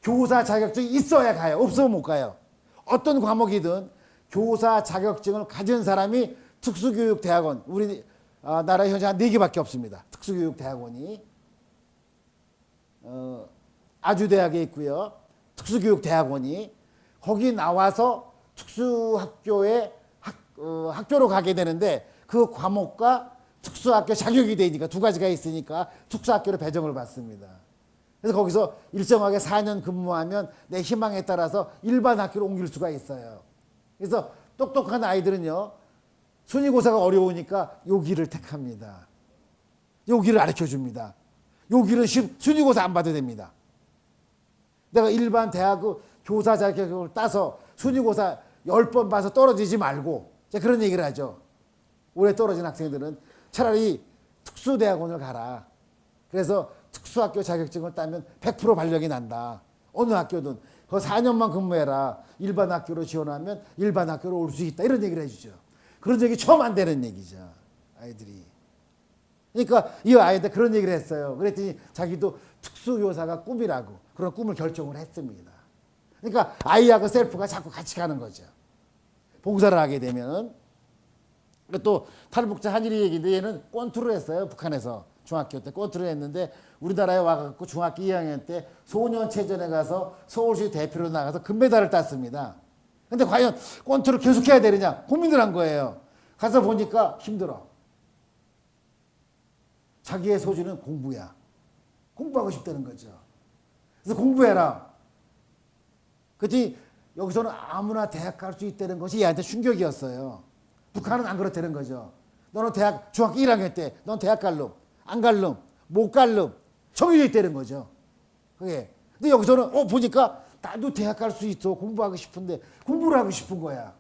교사 자격증이 있어야 가요. 없으면 못 가요. 어떤 과목이든 교사 자격증을 가진 사람이 특수교육대학원, 우리 나라에 현재 한 4개밖에 없습니다. 특수교육대학원이. 아주대학에 있고요. 특수교육대학원이. 거기 나와서 특수학교에 학교로 가게 되는데 그 과목과 특수학교 자격이 되니까 2가지가 있으니까 특수학교로 배정을 받습니다. 그래서 거기서 일정하게 4년 근무하면 내 희망에 따라서 일반 학교로 옮길 수가 있어요. 그래서 똑똑한 아이들은요. 순위고사가 어려우니까 요 길을 택합니다. 요 길을 가르쳐줍니다. 요 길은 순위고사 안 봐도 됩니다. 내가 일반 대학 교사 자격을 따서 순위고사 10번 봐서 떨어지지 말고 그런 얘기를 하죠. 올해 떨어진 학생들은 차라리 특수대학원을 가라. 그래서 특수학교 자격증을 따면 100% 발령이 난다. 어느 학교든. 그 4년만 근무해라. 일반 학교로 지원하면 일반 학교로 올 수 있다. 이런 얘기를 해주죠. 그런 얘기 처음 안 되는 얘기죠. 아이들이. 그러니까 이 아이한테 그런 얘기를 했어요. 그랬더니 자기도 특수교사가 꿈이라고 그런 꿈을 결정을 했습니다. 그러니까 아이하고 셀프가 자꾸 같이 가는 거죠. 봉사를 하게 되면. 또 탈북자 한일이 얘기인데 얘는 권투를 했어요. 북한에서 중학교 때 권투를 했는데 우리나라에 와갖고 중학교 2학년 때 소년체전에 가서 서울시 대표로 나가서 금메달을 땄습니다. 근데 과연 권투를 계속해야 되느냐 고민을 한 거예요. 가서 보니까 힘들어. 자기의 소질은 공부야. 공부하고 싶다는 거죠. 그래서 공부해라. 그랬더니 여기서는 아무나 대학 갈 수 있다는 것이 얘한테 충격이었어요. 북한은 안 그렇다는 거죠. 너는 대학 중학교 1학년 때 넌 대학 갈름, 안 갈름, 못 갈름 정해져 있다는 거죠. 그게. 근데 여기서는 보니까 나도 대학 갈 수 있어. 공부하고 싶은데 공부를 하고 싶은 거야.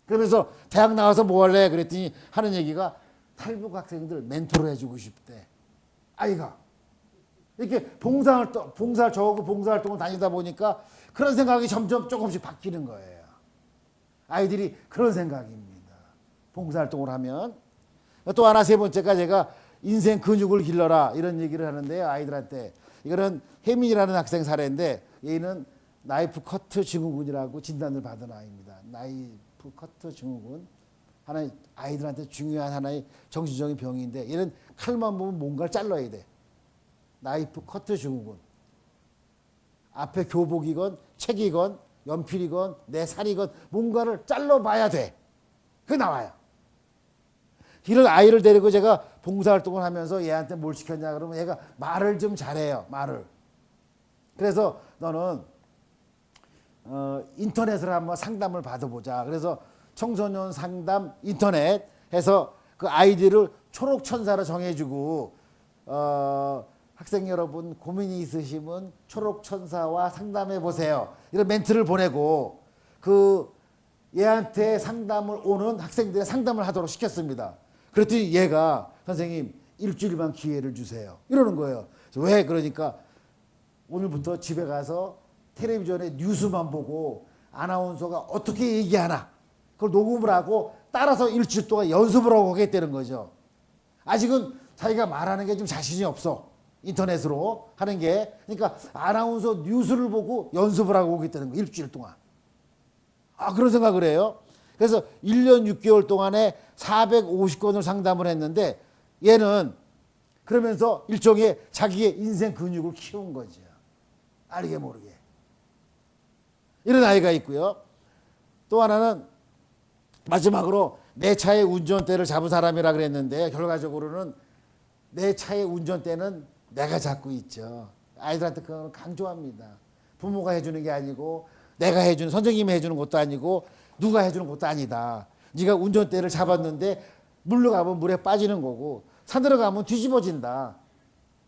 그러면서 대학 나와서 뭐 할래? 그랬더니 하는 얘기가 탈북 학생들 멘토를 해주고 싶대. 아이가. 이렇게 봉사활동을 다니다 보니까 그런 생각이 점점 조금씩 바뀌는 거예요. 아이들이 그런 생각입니다. 봉사활동을 하면. 또 하나 세 번째가 제가 인생 근육을 길러라 이런 얘기를 하는데요. 아이들한테. 이거는 혜민이라는 학생 사례인데 얘는 나이프 커트 증후군이라고 진단을 받은 아이입니다. 나이프 커트 증후군. 하나의 아이들한테 중요한 하나의 정신적인 병인데 얘는 칼만 보면 뭔가를 잘라야 돼. 나이프 커트 증후군. 앞에 교복이건 책이건 연필이건 내 살이건 뭔가를 잘라봐야 돼. 그게 나와요. 이런 아이를 데리고 제가 봉사활동을 하면서 얘한테 뭘 시켰냐 그러면 얘가 말을 좀 잘해요. 말을. 그래서 너는 인터넷을 한번 상담을 받아보자. 그래서 청소년 상담 인터넷 해서 그 아이디를 초록천사로 정해주고 학생 여러분 고민이 있으시면 초록천사와 상담해 보세요. 이런 멘트를 보내고 그 얘한테 상담을 오는 학생들의 상담을 하도록 시켰습니다. 그랬더니 얘가 선생님 일주일만 기회를 주세요. 이러는 거예요. 왜? 그러니까 오늘부터 집에 가서 텔레비전에 뉴스만 보고 아나운서가 어떻게 얘기하나 그걸 녹음을 하고 따라서 일주일 동안 연습을 하고 오겠다는 거죠. 아직은 자기가 말하는 게 좀 자신이 없어. 인터넷으로 하는 게. 그러니까 아나운서 뉴스를 보고 연습을 하고 오겠다는 거예요. 일주일 동안. 그런 생각을 해요. 그래서 1년 6개월 동안에 450건을 상담을 했는데 얘는 그러면서 일종의 자기의 인생 근육을 키운 거죠. 알게 모르게. 이런 아이가 있고요. 또 하나는 마지막으로 내 차의 운전대를 잡은 사람이라 그랬는데 결과적으로는 내 차의 운전대는 내가 잡고 있죠. 아이들한테 그걸 강조합니다. 부모가 해주는 게 아니고 내가 해주는 선생님이 해주는 것도 아니고 누가 해주는 것도 아니다. 네가 운전대를 잡았는데 물로 가면 물에 빠지는 거고 산으로 가면 뒤집어진다.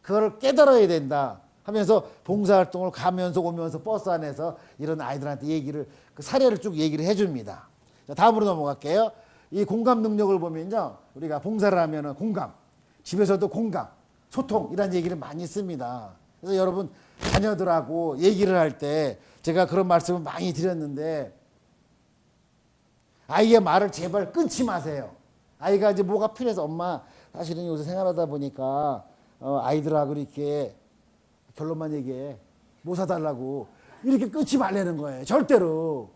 그걸 깨달아야 된다 하면서 봉사활동을 가면서 오면서 버스 안에서 이런 아이들한테 얘기를 그 사례를 쭉 얘기를 해줍니다. 자, 다음으로 넘어갈게요. 이 공감 능력을 보면요. 우리가 봉사를 하면은 공감, 집에서도 공감, 소통 이런 얘기를 많이 씁니다. 그래서 여러분 자녀들하고 얘기를 할 때 제가 그런 말씀을 많이 드렸는데 아이의 말을 제발 끊지 마세요. 아이가 이제 뭐가 필요해서 엄마 사실은 요새 생활하다 보니까 아이들하고 이렇게 결론만 얘기해. 뭐 사달라고. 이렇게 끊지 말라는 거예요. 절대로.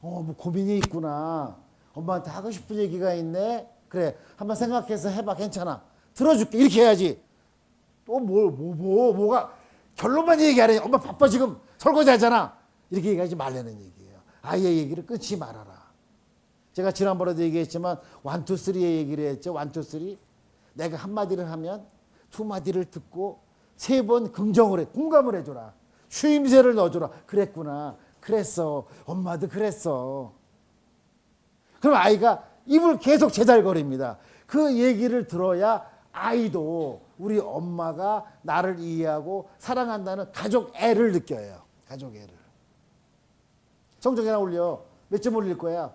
뭐 고민이 있구나. 엄마한테 하고 싶은 얘기가 있네. 그래. 한번 생각해서 해봐. 괜찮아. 들어줄게. 이렇게 해야지. 또 뭐가 결론만 얘기하래. 엄마 바빠 지금 설거지 하잖아. 이렇게 얘기하지 말라는 얘기예요. 아이의 얘기를 끊지 말아라. 제가 지난번에도 얘기했지만 1, 2, 3의 얘기를 했죠. 1, 2, 3. 내가 한마디를 하면 2마디를 듣고 3번 긍정을 해. 공감을 해줘라. 추임새를 넣어줘라. 그랬구나. 그랬어. 엄마도 그랬어. 그럼 아이가 입을 계속 제잘거립니다. 그 얘기를 들어야 아이도 우리 엄마가 나를 이해하고 사랑한다는 가족 애를 느껴요. 가족 애를. 성적이나 올려. 몇 점 올릴 거야?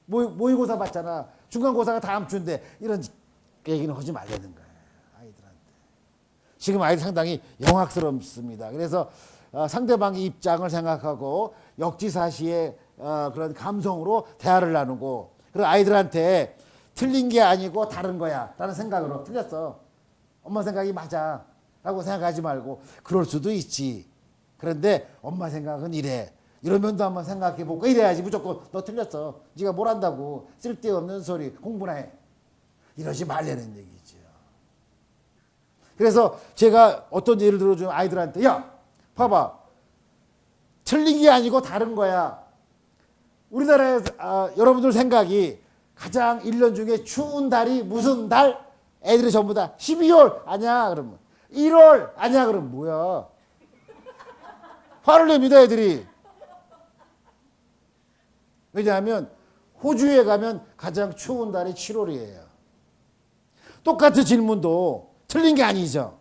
모의고사 봤잖아. 중간고사가 다음 주인데 이런 얘기는 하지 말라는 거예요. 아이들한테. 지금 아이들 상당히 영악스럽습니다. 그래서 상대방의 입장을 생각하고 역지사시의 그런 감성으로 대화를 나누고 그리고 아이들한테 틀린 게 아니고 다른 거야 라는 생각으로 틀렸어. 엄마 생각이 맞아 라고 생각하지 말고 그럴 수도 있지. 그런데 엄마 생각은 이래. 이런 면도 한번 생각해보고 이래야지. 무조건 너 틀렸어. 네가 뭘 안다고. 쓸데없는 소리 공부나 해. 이러지 말라는 얘기죠. 그래서 제가 어떤 예를 들어주면 아이들한테 야 봐봐. 틀린 게 아니고 다른 거야. 우리나라에서 여러분들 생각이 가장 1년 중에 추운 달이 무슨 달? 애들이 전부 다 12월 아니야 그러면 1월 아니야 그러면 뭐야. 화를 냅니다 애들이. 왜냐하면 호주에 가면 가장 추운 달이 7월이에요. 똑같은 질문도 틀린 게 아니죠.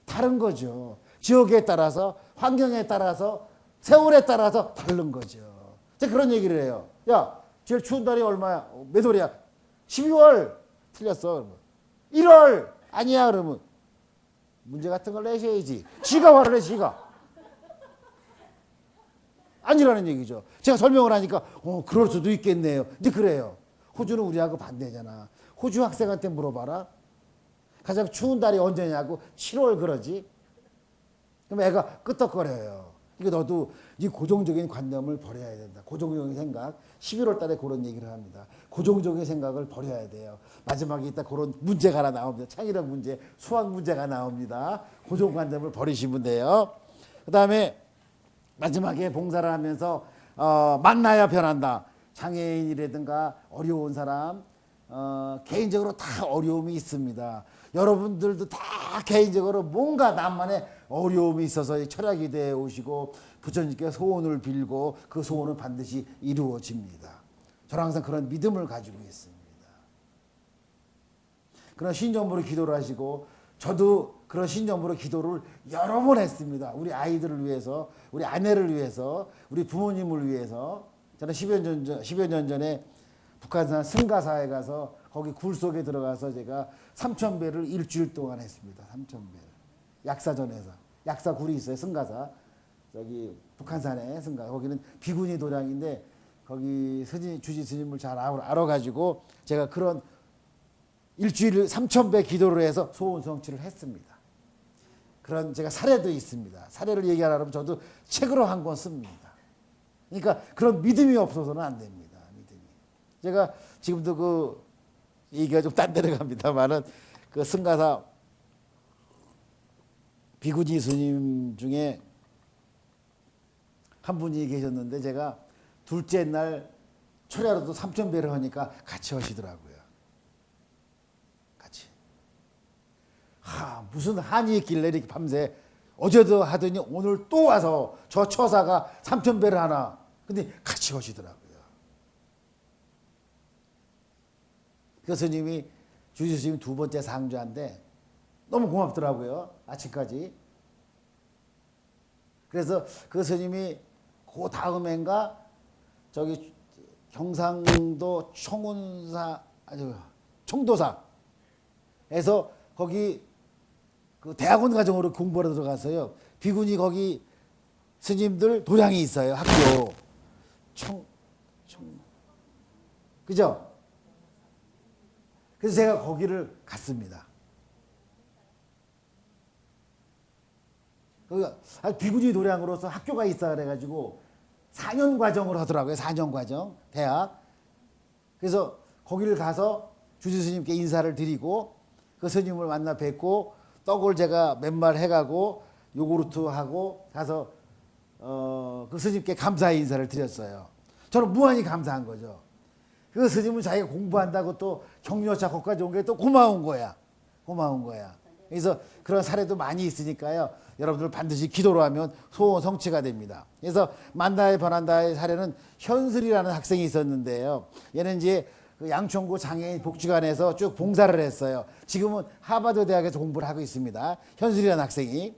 다른 거죠. 지역에 따라서 환경에 따라서 세월에 따라서 다른 거죠. 제가 그런 얘기를 해요. 야 제일 추운 달이 얼마야? 몇 월이야? 12월. 틀렸어. 1월 아니야 그러면 문제 같은 걸 내셔야지. 지가 화를 내 지가. 아니라는 얘기죠. 제가 설명을 하니까 그럴 수도 있겠네요. 이제 그래요. 호주는 우리하고 반대잖아. 호주 학생한테 물어봐라. 가장 추운 달이 언제냐고 7월 그러지. 그럼 애가 끄떡거려요. 그러니까 너도 이 고정적인 관념을 버려야 된다. 고정적인 생각. 11월 달에 그런 얘기를 합니다. 고정적인 생각을 버려야 돼요. 마지막에 이따 그런 문제가 하나 나옵니다. 창의력 문제, 수학 문제가 나옵니다. 고정관념을 버리시면 돼요. 그 다음에 마지막에 봉사를 하면서 만나야 변한다. 장애인이라든가 어려운 사람 개인적으로 다 어려움이 있습니다. 여러분들도 다 개인적으로 뭔가 나만의 어려움이 있어서 철학이 되어 오시고 부처님께 소원을 빌고 그 소원은 반드시 이루어집니다. 저는 항상 그런 믿음을 가지고 있습니다. 그런 신념으로 기도를 하시고 저도 그런 신념으로 기도를 여러 번 했습니다. 우리 아이들을 위해서, 우리 아내를 위해서, 우리 부모님을 위해서. 저는 10여 년 전에 북한산 승가사에 가서 거기 굴 속에 들어가서 제가 3,000배를 일주일 동안 했습니다. 3,000배를. 약사전에서. 약사 굴이 있어요. 승가사. 저기 북한산에 승가. 거기는 비구니 도량인데 거기 주지 스님을 잘 알아가지고 제가 그런 일주일 3,000배 기도를 해서 소원 성취를 했습니다. 그런 제가 사례도 있습니다. 사례를 얘기하려면 저도 책으로 한 권 씁니다. 그러니까 그런 믿음이 없어서는 안 됩니다. 믿음이. 제가 지금도 그 얘기가 좀 딴 데로 갑니다만은 그 승가사 비구니 스님 중에 한 분이 계셨는데 제가 둘째 날 철야로도 3,000배를 하니까 같이 하시더라고요. 같이. 무슨 한이 있길래 이렇게 밤새 어제도 하더니 오늘 또 와서 저 처사가 3,000배를 하나. 근데 같이 하시더라고요. 그 스님이 주지 스님 두 번째 상주한데 너무 고맙더라고요. 아침까지. 그래서 그 스님이 그 다음엔가 저기 경상도 청도사에서 거기 그 대학원 과정으로 공부하러 들어갔어요. 비구니 거기 스님들 도량이 있어요. 학교. 그죠? 그래서 제가 거기를 갔습니다. 비구니 도량으로서 학교가 있어 그래가지고 4년 과정을 하더라고요. 4년 과정 대학. 그래서 거기를 가서 주지 스님께 인사를 드리고 그 스님을 만나 뵙고 떡을 제가 맨말 해가고 요구르트하고 가서 그 스님께 감사의 인사를 드렸어요. 저는 무한히 감사한 거죠. 그 스님은 자기가 공부한다고 또 격려차 거기까지 온 게 또 고마운 거야. 고마운 거야. 그래서 그런 사례도 많이 있으니까요. 여러분들 반드시 기도로 하면 소원 성취가 됩니다. 그래서 만다의 변한다의 사례는 현슬이라는 학생이 있었는데요. 얘는 이제 그 양천구 장애인 복지관에서 쭉 봉사를 했어요. 지금은 하버드 대학에서 공부를 하고 있습니다. 현슬이라는 학생이.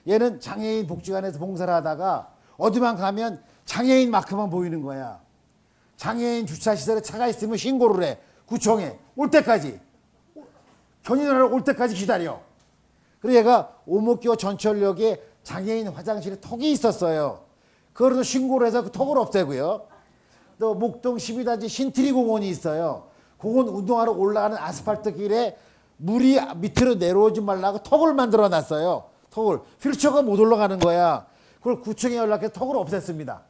얘는 장애인 복지관에서 봉사를 하다가 어디만 가면 장애인 마크만 보이는 거야. 장애인 주차시설에 차가 있으면 신고를 해. 구청에. 올 때까지. 견인하러 올 때까지 기다려. 그리고 얘가 오목교 전철역에 장애인 화장실에 턱이 있었어요. 그거를 신고를 해서 그 턱을 없애고요. 또 목동 12단지 신트리 공원이 있어요. 공원 운동하러 올라가는 아스팔트 길에 물이 밑으로 내려오지 말라고 턱을 만들어 놨어요. 턱을. 휠체어가 못 올라가는 거야. 그걸 구청에 연락해서 턱을 없앴습니다.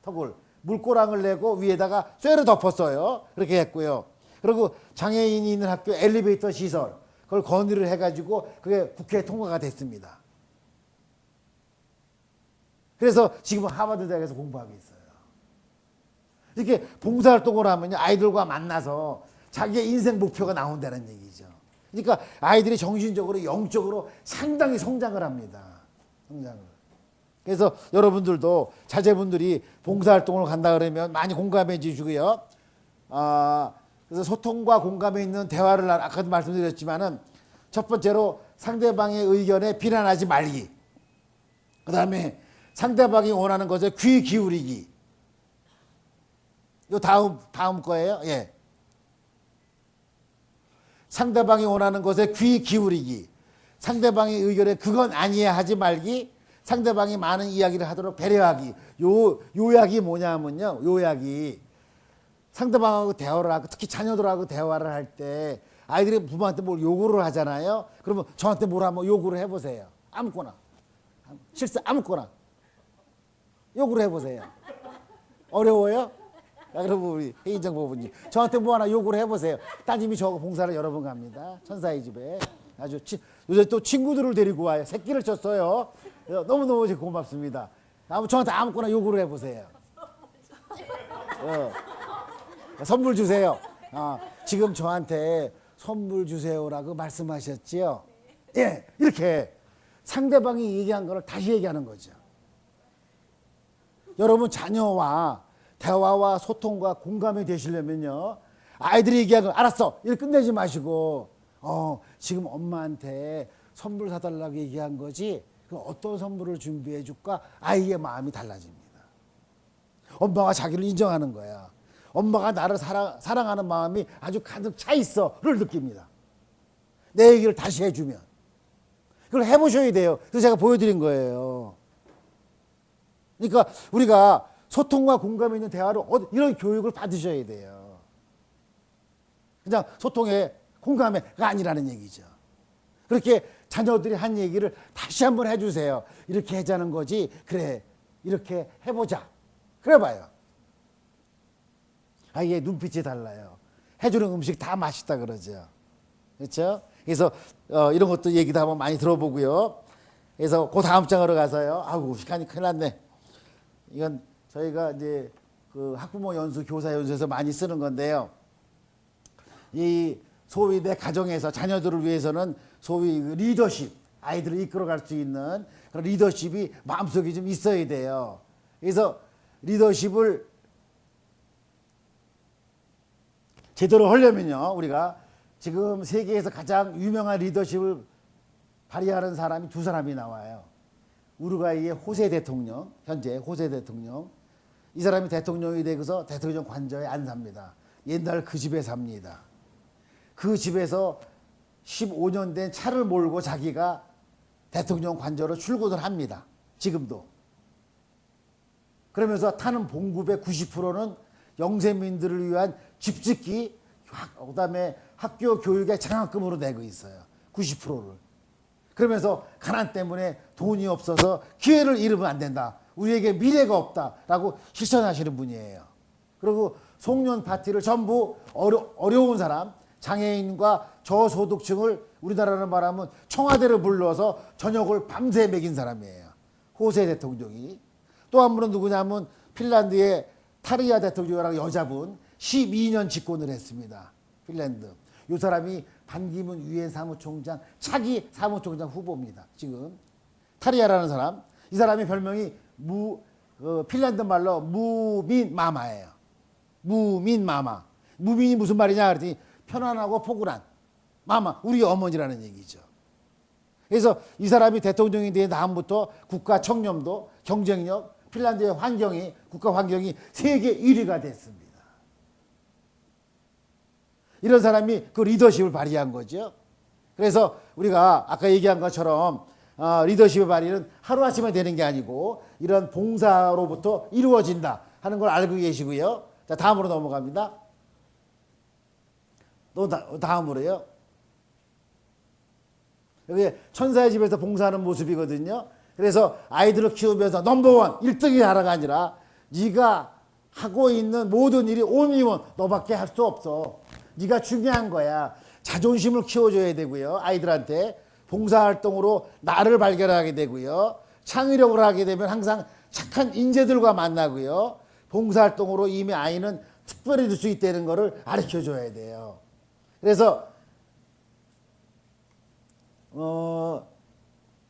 턱을. 물고랑을 내고 위에다가 쇠를 덮었어요. 그렇게 했고요. 그리고 장애인이 있는 학교 엘리베이터 시설. 그걸 건의를 해가지고 그게 국회에 통과가 됐습니다. 그래서 지금은 하버드 대학에서 공부하고 있어요. 이렇게 봉사활동을 하면요. 아이들과 만나서 자기의 인생 목표가 나온다는 얘기죠. 그러니까 아이들이 정신적으로 영적으로 상당히 성장을 합니다. 성장을. 그래서 여러분들도 자제분들이 봉사활동을 간다 그러면 많이 공감해 주시고요. 그래서 소통과 공감에 있는 대화를 아까도 말씀드렸지만은 첫 번째로 상대방의 의견에 비난하지 말기. 그 다음에 상대방이 원하는 것에 귀 기울이기. 요 다음 거예요. 예. 상대방이 원하는 것에 귀 기울이기. 상대방의 의견에 그건 아니야 하지 말기. 상대방이 많은 이야기를 하도록 배려하기. 요약이 뭐냐면요. 요약이 상대방하고 대화를 하고 특히 자녀들하고 대화를 할 때 아이들이 부모한테 뭘 요구를 하잖아요. 그러면 저한테 뭘 한번 요구를 해보세요. 아무거나. 실수 아무거나. 요구를 해보세요. 어려워요? 그럼 우리 해인정 부부님 저한테 뭐 하나 요구를 해보세요. 따님이 저 봉사를 여러 번 갑니다. 천사의 집에. 아주 요새 또 친구들을 데리고 와요. 새끼를 쳤어요. 너무너무 고맙습니다. 저한테 아무거나 요구를 해보세요. 선물 주세요. 지금 저한테 선물 주세요라고 말씀하셨지요? 예, 이렇게 상대방이 얘기한 거를 다시 얘기하는 거죠. 여러분 자녀와 대화와 소통과 공감이 되시려면요, 아이들이 얘기한 거 알았어 이렇게 끝내지 마시고 지금 엄마한테 선물 사달라고 얘기한 거지 그 어떤 선물을 준비해 줄까? 아이의 마음이 달라집니다. 엄마가 자기를 인정하는 거야. 엄마가 나를 사랑하는 마음이 아주 가득 차 있어를 느낍니다. 내 얘기를 다시 해주면. 그걸 해보셔야 돼요. 그래서 제가 보여드린 거예요. 그러니까 우리가 소통과 공감이 있는 대화를 이런 교육을 받으셔야 돼요. 그냥 소통에 공감해가 아니라는 얘기죠. 그렇게 자녀들이 한 얘기를 다시 한번 해주세요. 이렇게 하자는 거지. 그래, 이렇게 해보자. 그래 봐요. 아예 눈빛이 달라요. 해주는 음식 다 맛있다 그러죠. 그렇죠? 그래서 이런 것도 얘기도 한번 많이 들어보고요. 그래서 그 다음 장으로 가서요. 아우 시간이 큰일 났네. 이건 저희가 이제 그 학부모 연수, 교사 연수에서 많이 쓰는 건데요. 이 소위 내 가정에서 자녀들을 위해서는 소위 리더십, 아이들을 이끌어갈 수 있는 그런 리더십이 마음속에 좀 있어야 돼요. 그래서 리더십을 제대로 하려면요, 우리가 지금 세계에서 가장 유명한 리더십을 발휘하는 사람이 두 사람이 나와요. 우루과이의 호세 대통령, 현재 호세 대통령. 이 사람이 대통령이 되고서 대통령 관저에 안 삽니다. 옛날 그 집에 삽니다. 그 집에서 15년 된 차를 몰고 자기가 대통령 관저로 출근을 합니다. 지금도. 그러면서 타는 봉급의 90%는 영세민들을 위한 집짓기, 그다음에 학교 교육의 장학금으로 내고 있어요. 90%를. 그러면서 가난 때문에 돈이 없어서 기회를 잃으면 안 된다. 우리에게 미래가 없다라고 실천하시는 분이에요. 그리고 송년 파티를 전부 어려운 사람, 장애인과 저소득층을 우리나라로 말하면 청와대를 불러서 저녁을 밤새 먹인 사람이에요. 호세 대통령이. 또 한 분은 누구냐면 핀란드의 타리아 대통령이라고 여자분 12년 집권을 했습니다. 핀란드. 이 사람이 반기문 유엔 사무총장 차기 사무총장 후보입니다. 지금 타리아라는 사람. 이 사람의 별명이 핀란드 말로 무민마마예요. 무민마마. 무민이 무슨 말이냐 그랬더니 편안하고 포근한 마마, 우리 어머니라는 얘기죠. 그래서 이 사람이 대통령이 된 다음부터 국가 청렴도, 경쟁력, 핀란드의 환경이, 국가 환경이 세계 1위가 됐습니다. 이런 사람이 그 리더십을 발휘한 거죠. 그래서 우리가 아까 얘기한 것처럼 리더십의 발휘는 하루아침에 되는 게 아니고 이런 봉사로부터 이루어진다 하는 걸 알고 계시고요. 자, 다음으로 넘어갑니다. 또 다음으로요. 여기 천사의 집에서 봉사하는 모습이거든요. 그래서 아이들을 키우면서 넘버원 1등이 하라가 아니라 네가 하고 있는 모든 일이 온리원 너밖에 할 수 없어. 네가 중요한 거야. 자존심을 키워줘야 되고요. 아이들한테 봉사활동으로 나를 발견하게 되고요. 창의력을 하게 되면 항상 착한 인재들과 만나고요. 봉사활동으로 이미 아이는 특별해질 수 있다는 것을 가르쳐줘야 돼요. 그래서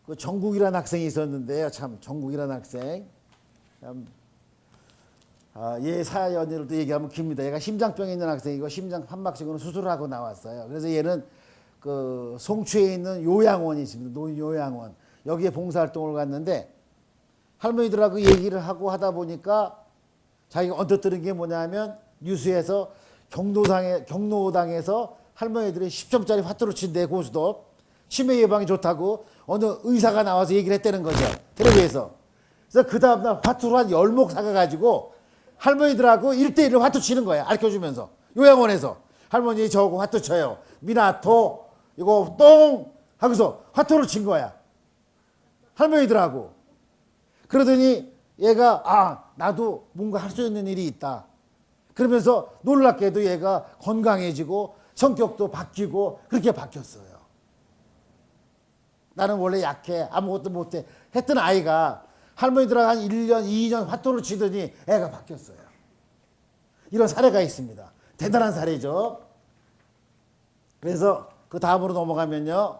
그 정국이라는 학생이 있었는데요. 참 정국이라는 학생. 얘 사연을 또 얘기하면 깁니다. 얘가 심장병이 있는 학생이고 심장 판막증으로 수술을 하고 나왔어요. 그래서 얘는 그 송추에 있는 요양원이 있습니다. 노인요양원. 여기에 봉사활동을 갔는데 할머니들하고 얘기를 하고 하다 보니까 자기가 언뜻 들은 게 뭐냐면 뉴스에서 경로당에서 할머니들이 10점짜리 화투를 친대 고스톱. 치매 예방이 좋다고 어느 의사가 나와서 얘기를 했다는 거죠. 텔레비에서. 그래서 그 다음날 화투를 한 10목 사가가지고 할머니들하고 1대1로 화투 치는 거야. 알려주면서. 요양원에서. 할머니 저하고 화투 쳐요. 미나토 이거 똥 하고서 화투를 친 거야. 할머니들하고. 그러더니 얘가 나도 뭔가 할 수 있는 일이 있다. 그러면서 놀랍게도 얘가 건강해지고 성격도 바뀌고 그렇게 바뀌었어요. 나는 원래 약해. 아무것도 못해. 했던 아이가 할머니들하고 한 1년, 2년 화투를 치더니 애가 바뀌었어요. 이런 사례가 있습니다. 대단한 사례죠. 그래서 그 다음으로 넘어가면요.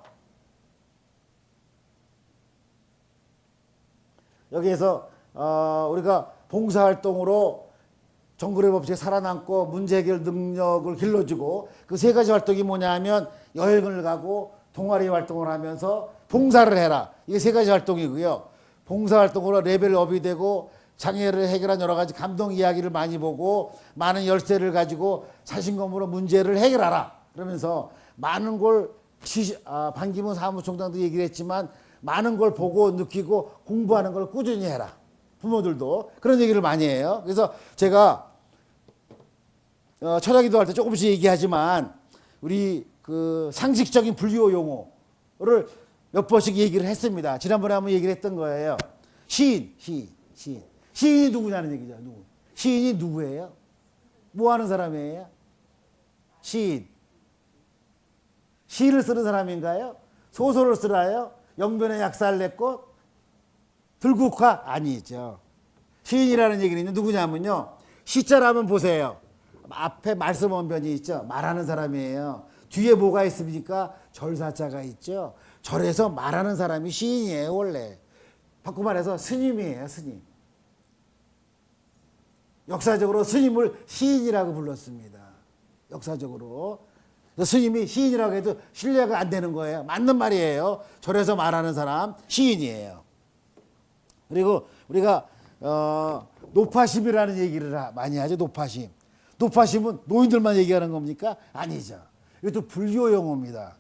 여기에서 우리가 봉사활동으로 정글의 법칙에 살아남고 문제 해결 능력을 길러주고 그 세 가지 활동이 뭐냐 하면 여행을 가고 동아리 활동을 하면서 봉사를 해라. 이게 세 가지 활동이고요. 봉사활동으로 레벨업이 되고 장애를 해결한 여러 가지 감동 이야기를 많이 보고 많은 열쇠를 가지고 자신감으로 문제를 해결하라. 그러면서 많은 걸 반기문 사무총장도 얘기를 했지만 많은 걸 보고 느끼고 공부하는 걸 꾸준히 해라. 부모들도 그런 얘기를 많이 해요. 그래서 제가 철학기도 할 때 조금씩 얘기하지만 우리 그 상식적인 불교 용어를 몇 번씩 얘기를 했습니다. 지난번에 한번 얘기를 했던 거예요. 시인. 시인이 누구냐는 얘기죠. 누구? 시인이 누구예요? 뭐 하는 사람이에요? 시인. 시를 쓰는 사람인가요? 소설을 쓰나요? 영변의 약사를 냈고 들국화? 아니죠. 시인이라는 얘기는 누구냐면요. 시자를 한번 보세요. 앞에 말씀 원변이 있죠. 말하는 사람이에요. 뒤에 뭐가 있습니까? 절사자가 있죠. 절에서 말하는 사람이 시인이에요. 원래. 바꿔 말해서 스님이에요. 스님. 역사적으로 스님을 시인이라고 불렀습니다. 역사적으로. 스님이 시인이라고 해도 신뢰가 안 되는 거예요. 맞는 말이에요. 절에서 말하는 사람 시인이에요. 그리고 우리가 노파심이라는 얘기를 많이 하죠. 노파심. 노파심은 노인들만 얘기하는 겁니까? 아니죠. 이것도 불교 용어입니다.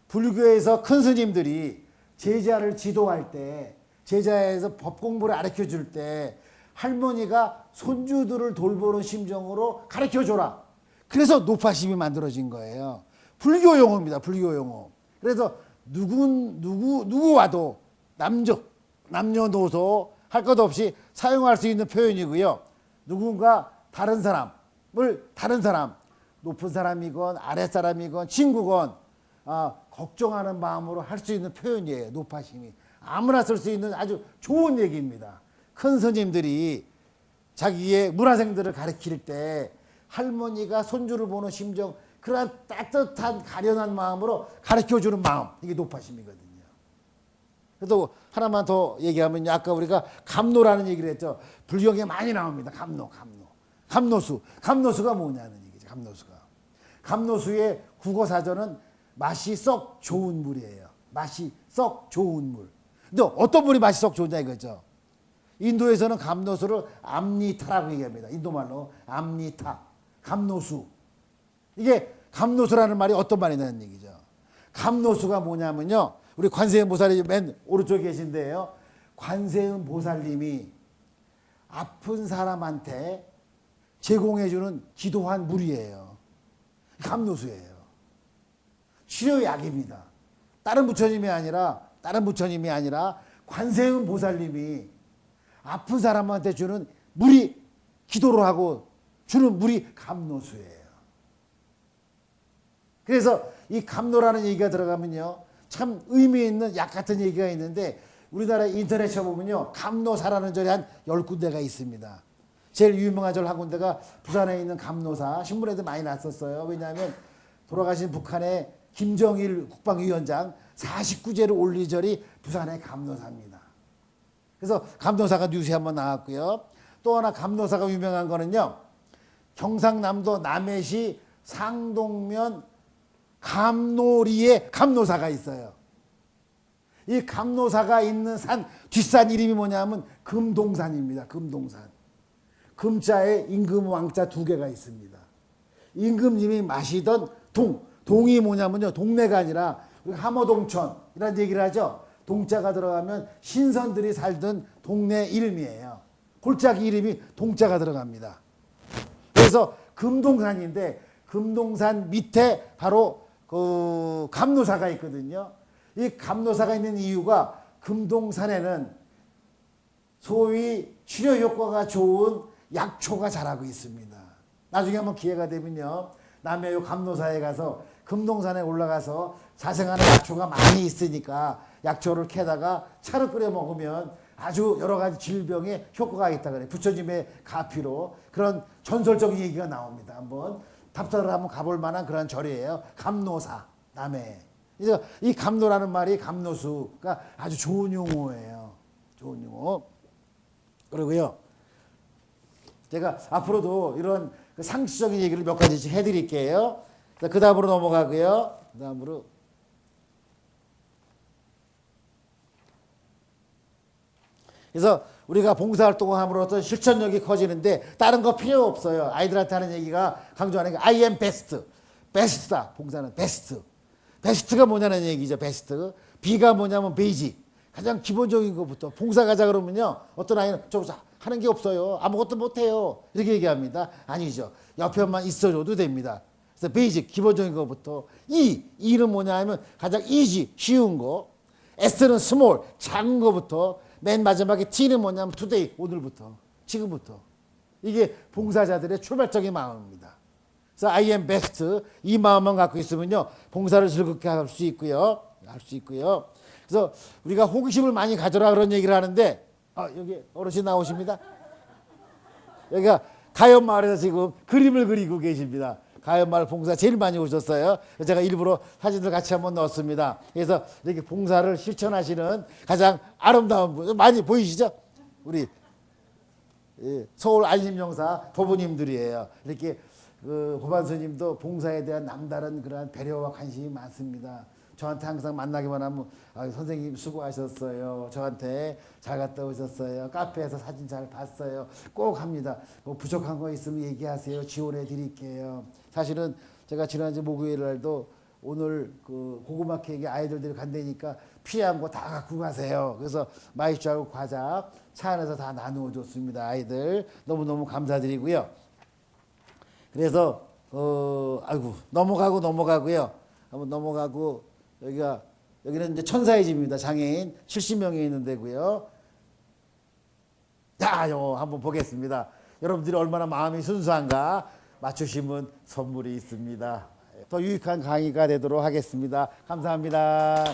불교에서 큰 스님들이 제자를 지도할 때, 제자에서 법 공부를 가르쳐 줄 때 할머니가 손주들을 돌보는 심정으로 가르쳐 줘라. 그래서 노파심이 만들어진 거예요. 불교 용어입니다. 불교 용어. 그래서 누구와도 남녀노소 할 것 없이 사용할 수 있는 표현이고요. 누군가 다른 사람, 높은 사람이건 아랫사람이건 친구건 걱정하는 마음으로 할 수 있는 표현이에요. 노파심이. 아무나 쓸 수 있는 아주 좋은 얘기입니다. 큰 스님들이 자기의 문화생들을 가르칠 때 할머니가 손주를 보는 심정, 그러한 따뜻한 가련한 마음으로 가르쳐주는 마음, 이게 노파심이거든요. 그래도 하나만 더 얘기하면 아까 우리가 감노라는 얘기를 했죠. 불경에 많이 나옵니다. 감노수가 뭐냐는 얘기죠. 감노수의 국어사전은 맛이 썩 좋은 물이에요. 맛이 썩 좋은 물. 근데 어떤 물이 맛이 썩 좋냐 이거죠. 인도에서는 감노수를 암리타라고 얘기합니다. 인도말로 암리타, 감노수. 이게 감노수라는 말이 어떤 말이냐는 얘기죠. 감노수가 뭐냐면요. 우리 관세음 보살이 맨 오른쪽에 계신데요. 관세음 보살님이 아픈 사람한테 제공해주는 기도한 물이에요. 감노수예요. 치료약입니다. 다른 부처님이 아니라 관세음 보살님이 아픈 사람한테 주는 물이, 기도를 하고 주는 물이 감노수예요. 그래서 이 감노라는 얘기가 들어가면요, 참 의미 있는 약 같은 얘기가 있는데 우리나라 인터넷 쳐보면요, 감노사라는 절이 한 10군데가 있습니다. 제일 유명한 절 한 군데가 부산에 있는 감노사, 신문에도 많이 났었어요. 왜냐하면 돌아가신 북한의 김정일 국방위원장 49제를 올린 절이 부산의 감노사입니다. 그래서 감노사가 뉴스에 한번 나왔고요. 또 하나 감노사가 유명한 거는요, 경상남도 남해시 상동면 감노리에 감노사가 있어요. 이 감노사가 있는 산, 뒷산 이름이 뭐냐면 금동산입니다. 금동산. 금자에 임금 왕자 2개가 있습니다. 임금님이 마시던 동이 뭐냐면요, 동네가 아니라 함어동천이라는 얘기를 하죠. 동자가 들어가면 신선들이 살던 동네 이름이에요. 골짜기 이름이 동자가 들어갑니다. 그래서 금동산인데 금동산 밑에 바로 그 감노사가 있거든요. 이 감노사가 있는 이유가 금동산에는 소위 치료 효과가 좋은 약초가 자라고 있습니다. 나중에 한번 기회가 되면요, 남해요 감노사에 가서 금동산에 올라가서 자생하는 약초가 많이 있으니까 약초를 캐다가 차를 끓여 먹으면 아주 여러 가지 질병에 효과가 있다 그래요. 부처님의 가피로 그런 전설적인 얘기가 나옵니다. 한번 답사를 한번 가볼 만한 그런 절이에요. 감노사 남해. 그래서 이 감노라는 말이 감노수가 아주 좋은 용어예요. 좋은 용어. 그리고요. 제가 앞으로도 이런 그 상식적인 얘기를 몇 가지씩 해드릴게요. 그 다음으로 넘어가고요. 그 다음으로 그래서 우리가 봉사활동을 함으로써 실천력이 커지는데 다른 거 필요 없어요. 아이들한테 하는 얘기가 강조하는 게 I am best. 베스트다. 봉사는 베스트. 베스트가 뭐냐는 얘기죠. 베스트. B가 뭐냐면 베이직. 가장 기본적인 것부터 봉사 가자 그러면요. 어떤 아이는 저 하는 게 없어요. 아무것도 못해요. 이렇게 얘기합니다. 아니죠. 옆에만 있어줘도 됩니다. 그래서 베이직 기본적인 것부터 E는 뭐냐 하면 가장 easy 쉬운 거. S는 small 작은 거부터 맨 마지막에 T는 뭐냐면 today 오늘부터 지금부터 이게 봉사자들의 출발적인 마음입니다. 그래서 I am best 이 마음만 갖고 있으면요 봉사를 즐겁게 할 수 있고요. 그래서 우리가 호기심을 많이 가져라 그런 얘기를 하는데 여기 어르신 나오십니다. 여기가 가연마을에서 지금 그림을 그리고 계십니다. 가연마을 봉사 제일 많이 오셨어요. 제가 일부러 사진들 같이 한번 넣었습니다. 그래서 이렇게 봉사를 실천하시는 가장 아름다운 분 많이 보이시죠? 우리 서울 안심영사 도부님들이에요. 이렇게 그 보반 스님도 봉사에 대한 남다른 그러한 배려와 관심이 많습니다. 저한테 항상 만나기만 하면 선생님 수고하셨어요. 저한테 잘 갔다 오셨어요. 카페에서 사진 잘 봤어요. 꼭 합니다. 뭐 부족한 거 있으면 얘기하세요. 지원해 드릴게요. 사실은 제가 지난주 목요일 날도 오늘 그 고구마 케이크 아이들들이 간다니까 필요한 거 다 갖고 가세요. 그래서 마이쮸하고 과자 차 안에서 다 나누어 줬습니다. 아이들 너무너무 감사드리고요. 그래서 넘어가고요. 한번 넘어가고 여기는 이제 천사의 집입니다. 장애인 70명이 있는 데고요. 자, 요거 한번 보겠습니다. 여러분들이 얼마나 마음이 순수한가 맞추시면 선물이 있습니다. 더 유익한 강의가 되도록 하겠습니다. 감사합니다.